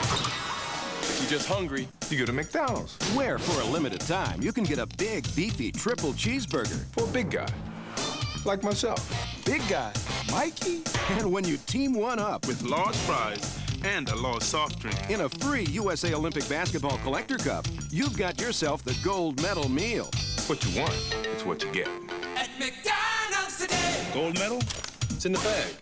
If you're just hungry, you go to McDonald's. Where, for a limited time, you can get a big, beefy triple cheeseburger. For a big guy, like myself. Big guy, Mikey. And when you team one up with large fries and a large soft drink in a free USA Olympic Basketball Collector Cup, you've got yourself the gold medal meal. What you want, it's what you get. At McDonald's today. Gold medal? It's in the bag.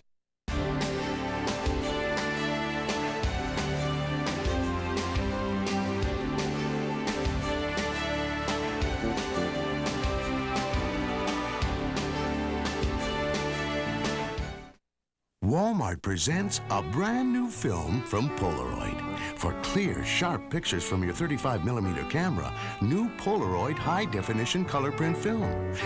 Walmart presents a brand new film from Polaroid. For clear, sharp pictures from your 35mm camera, new Polaroid high-definition color print film.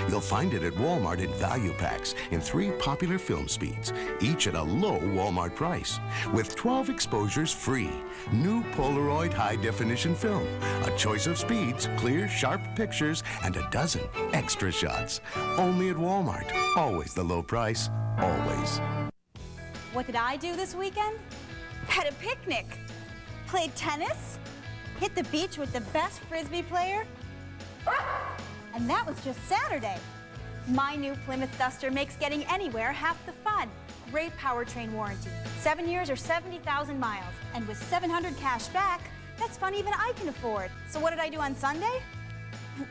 You'll find it at Walmart in value packs in 3 popular film speeds, each at a low Walmart price. With 12 exposures free, new Polaroid high-definition film. A choice of speeds, clear, sharp pictures, and a dozen extra shots. Only at Walmart. Always the low price, always. What did I do this weekend? Had a picnic. Played tennis. Hit the beach with the best Frisbee player. And that was just Saturday. My new Plymouth Duster makes getting anywhere half the fun. Great powertrain warranty. 7 years or 70,000 miles. And with $700 cash back, that's fun even I can afford. So what did I do on Sunday?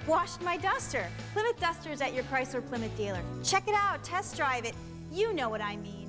Washed my Duster. Plymouth Duster is at your Chrysler Plymouth dealer. Check it out, test drive it. You know what I mean.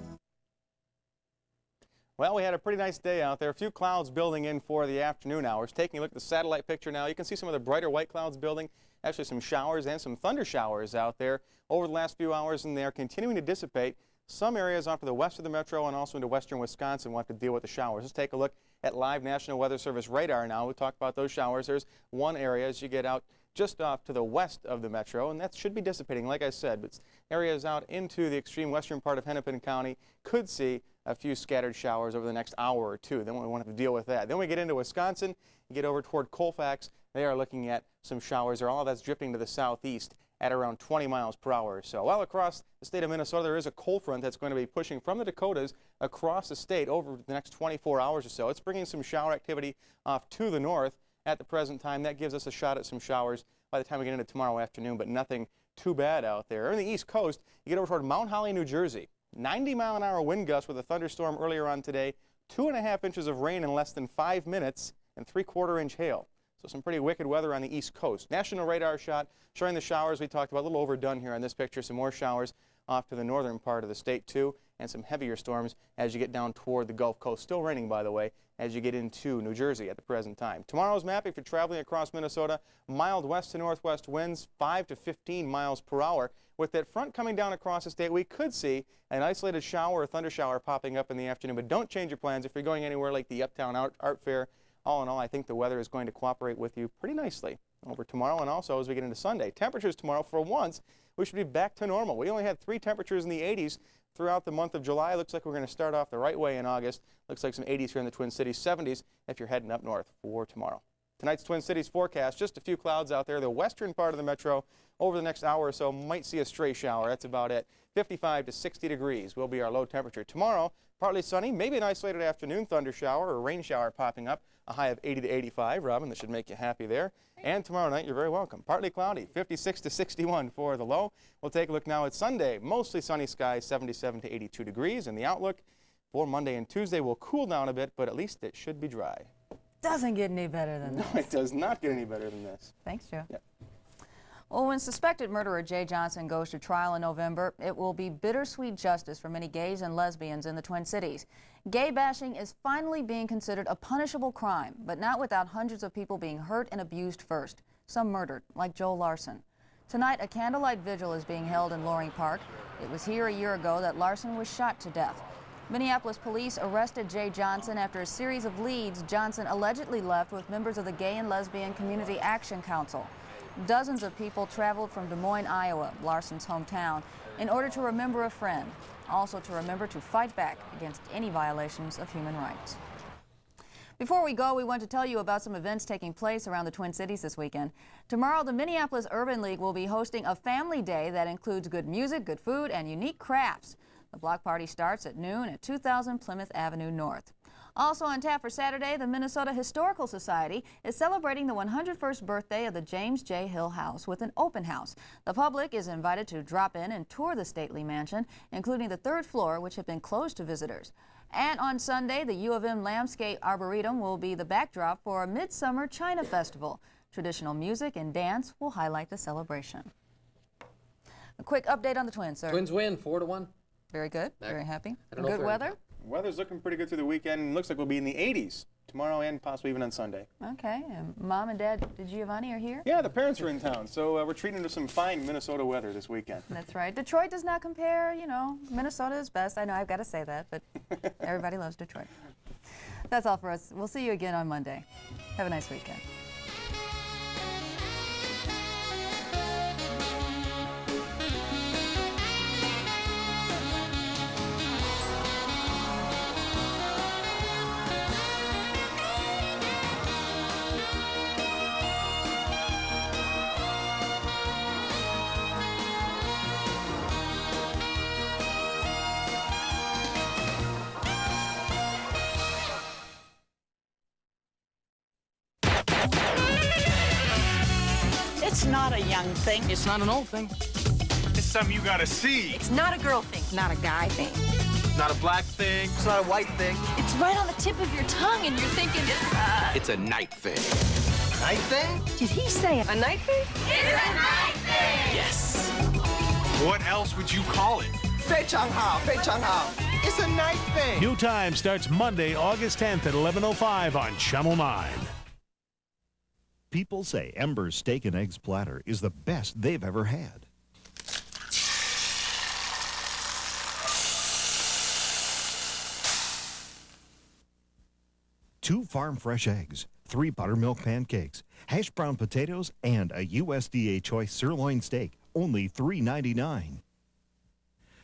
Well, we had a pretty nice day out there. A few clouds building in for the afternoon hours. Taking a look at the satellite picture now, you can see some of the brighter white clouds building. Actually, some showers and some thunder showers out there over the last few hours, and they're continuing to dissipate. Some areas off to the west of the metro and also into western Wisconsin will have to deal with the showers. Let's take a look at live National Weather Service radar now. We'll talk about those showers. There's one area as you get out just off to the west of the metro, and that should be dissipating, like I said. But areas out into the extreme western part of Hennepin County could see a few scattered showers over the next hour or two. Then we won't have to deal with that. Then we get into Wisconsin, you get over toward Colfax. They are looking at some showers. All of that's drifting to the southeast at around 20 miles per hour or so. While across the state of Minnesota, there is a cold front that's going to be pushing from the Dakotas across the state over the next 24 hours or so. It's bringing some shower activity off to the north at the present time. That gives us a shot at some showers by the time we get into tomorrow afternoon, but nothing too bad out there. On the East Coast, you get over toward Mount Holly, New Jersey. 90-mile-an-hour wind gusts with a thunderstorm earlier on today. 2.5 inches of rain in less than 5 minutes and 3/4 inch hail. So some pretty wicked weather on the East Coast. National radar shot showing the showers we talked about, a little overdone here on this picture. Some more showers off to the northern part of the state too, and some heavier storms as you get down toward the Gulf Coast. Still raining, by the way, as you get into New Jersey at the present time. Tomorrow's map, if you're traveling across Minnesota, mild west to northwest winds, 5 to 15 miles per hour. With that front coming down across the state, we could see an isolated shower or thunder shower popping up in the afternoon. But don't change your plans if you're going anywhere like the Uptown Art Fair. All in all, I think the weather is going to cooperate with you pretty nicely over tomorrow and also as we get into Sunday. Temperatures tomorrow, for once, we should be back to normal. We only had 3 temperatures in the 80s throughout the month of July. Looks like we're going to start off the right way in August. Looks like some 80s here in the Twin Cities, 70s if you're heading up north for tomorrow. Tonight's Twin Cities forecast, just a few clouds out there. The western part of the metro over the next hour or so might see a stray shower. That's about it. 55 to 60 degrees will be our low temperature. Tomorrow, partly sunny, maybe an isolated afternoon thunder shower or rain shower popping up. A high of 80 to 85. Robin, that should make you happy there. And tomorrow night, you're very welcome. Partly cloudy, 56 to 61 for the low. We'll take a look now at Sunday. Mostly sunny skies, 77 to 82 degrees. And the outlook for Monday and Tuesday will cool down a bit, but at least it should be dry. Doesn't get any better than this. No, it does not get any better than this. Thanks, Joe. Yep. Well, when suspected murderer Jay Johnson goes to trial in November, it will be bittersweet justice for many gays and lesbians in the Twin Cities. Gay bashing is finally being considered a punishable crime, but not without hundreds of people being hurt and abused first, some murdered, like Joel Larson. Tonight, a candlelight vigil is being held in Loring Park. It was here a year ago that Larson was shot to death. Minneapolis police arrested Jay Johnson after a series of leads Johnson allegedly left with members of the Gay and Lesbian Community Action Council. Dozens of people traveled from Des Moines, Iowa, Larson's hometown, in order to remember a friend, also to remember to fight back against any violations of human rights. Before we go, we want to tell you about some events taking place around the Twin Cities this weekend. Tomorrow, the Minneapolis Urban League will be hosting a family day that includes good music, good food, and unique crafts. The block party starts at noon at 2000 Plymouth Avenue North. Also on tap for Saturday, the Minnesota Historical Society is celebrating the 101st birthday of the James J. Hill House with an open house. The public is invited to drop in and tour the stately mansion, including the 3rd floor, which had been closed to visitors. And on Sunday, the U of M Landscape Arboretum will be the backdrop for a Midsummer China Festival. Traditional music and dance will highlight the celebration. A quick update on the Twins, sir. Twins win 4-1. Very good. Very happy. I don't know Good weather. Weather's looking pretty good through the weekend. Looks like we'll be in the 80s tomorrow and possibly even on Sunday. Okay. And Mom and Dad Giovanni are here? Yeah, the parents are in town, so we're treating to some fine Minnesota weather this weekend. That's right. Detroit does not compare, you know. Minnesota is best. I know I've got to say that, but everybody loves Detroit. That's all for us. We'll see you again on Monday. Have a nice weekend. It's not a young thing. It's not an old thing. It's something you gotta see. It's not a girl thing. It's not a guy thing. It's not a black thing. It's not a white thing. It's right on the tip of your tongue, and you're thinking It's a night thing. Night thing? Did he say a night thing? It's a night thing! Yes. What else would you call it? Fei Chang Hao. It's a night thing. New Time starts Monday, August 10th at 11:05 on Channel 9. People say Ember's steak and eggs platter is the best they've ever had. 2 farm fresh eggs, 3 buttermilk pancakes, hash brown potatoes, and a USDA choice sirloin steak, only $3.99.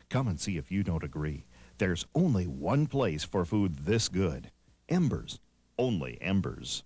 Come and see if you don't agree. There's only one place for food this good. Embers. Only Embers.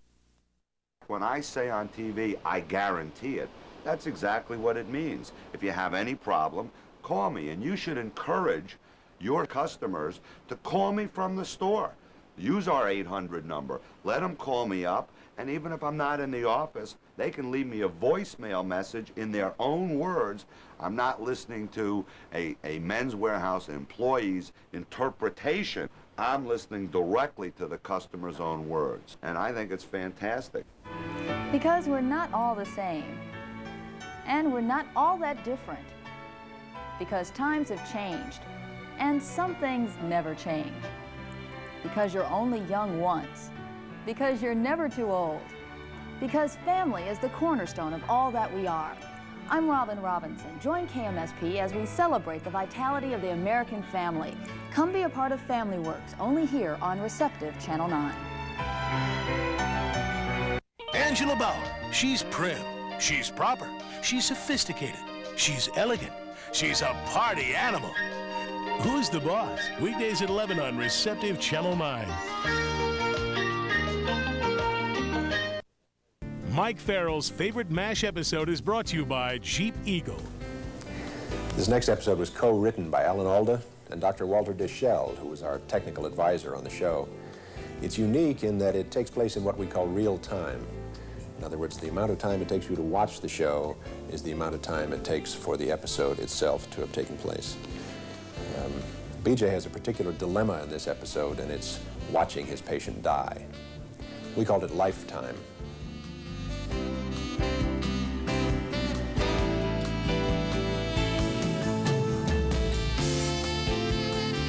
When I say on TV, I guarantee it, That's exactly what it means. If you have any problem, call me, and you should encourage your customers to call me from the store. Use our 800 number. Let them call me up, and even if I'm not in the office, they can leave me a voicemail message in their own words. I'm not listening to a Men's Warehouse employee's interpretation. I'm listening directly to the customer's own words, and I think it's fantastic. Because we're not all the same, and we're not all that different. Because times have changed, and some things never change. Because you're only young once. Because you're never too old. Because family is the cornerstone of all that we are. I'm Robin Robinson. Join KMSP as we celebrate the vitality of the American family. Come be a part of Family Works, only here on Receptive Channel 9. Angela Bauer. She's prim. She's proper. She's sophisticated. She's elegant. She's a party animal. Who's the Boss? Weekdays at 11 on Receptive Channel 9. Mike Farrell's favorite MASH episode is brought to you by Jeep Eagle. This next episode was co-written by Alan Alda and Dr. Walter Descheld, who was our technical advisor on the show. It's unique in that it takes place in what we call real time. In other words, the amount of time it takes you to watch the show is the amount of time it takes for the episode itself to have taken place. BJ has a particular dilemma in this episode, and it's watching his patient die. We called it lifetime.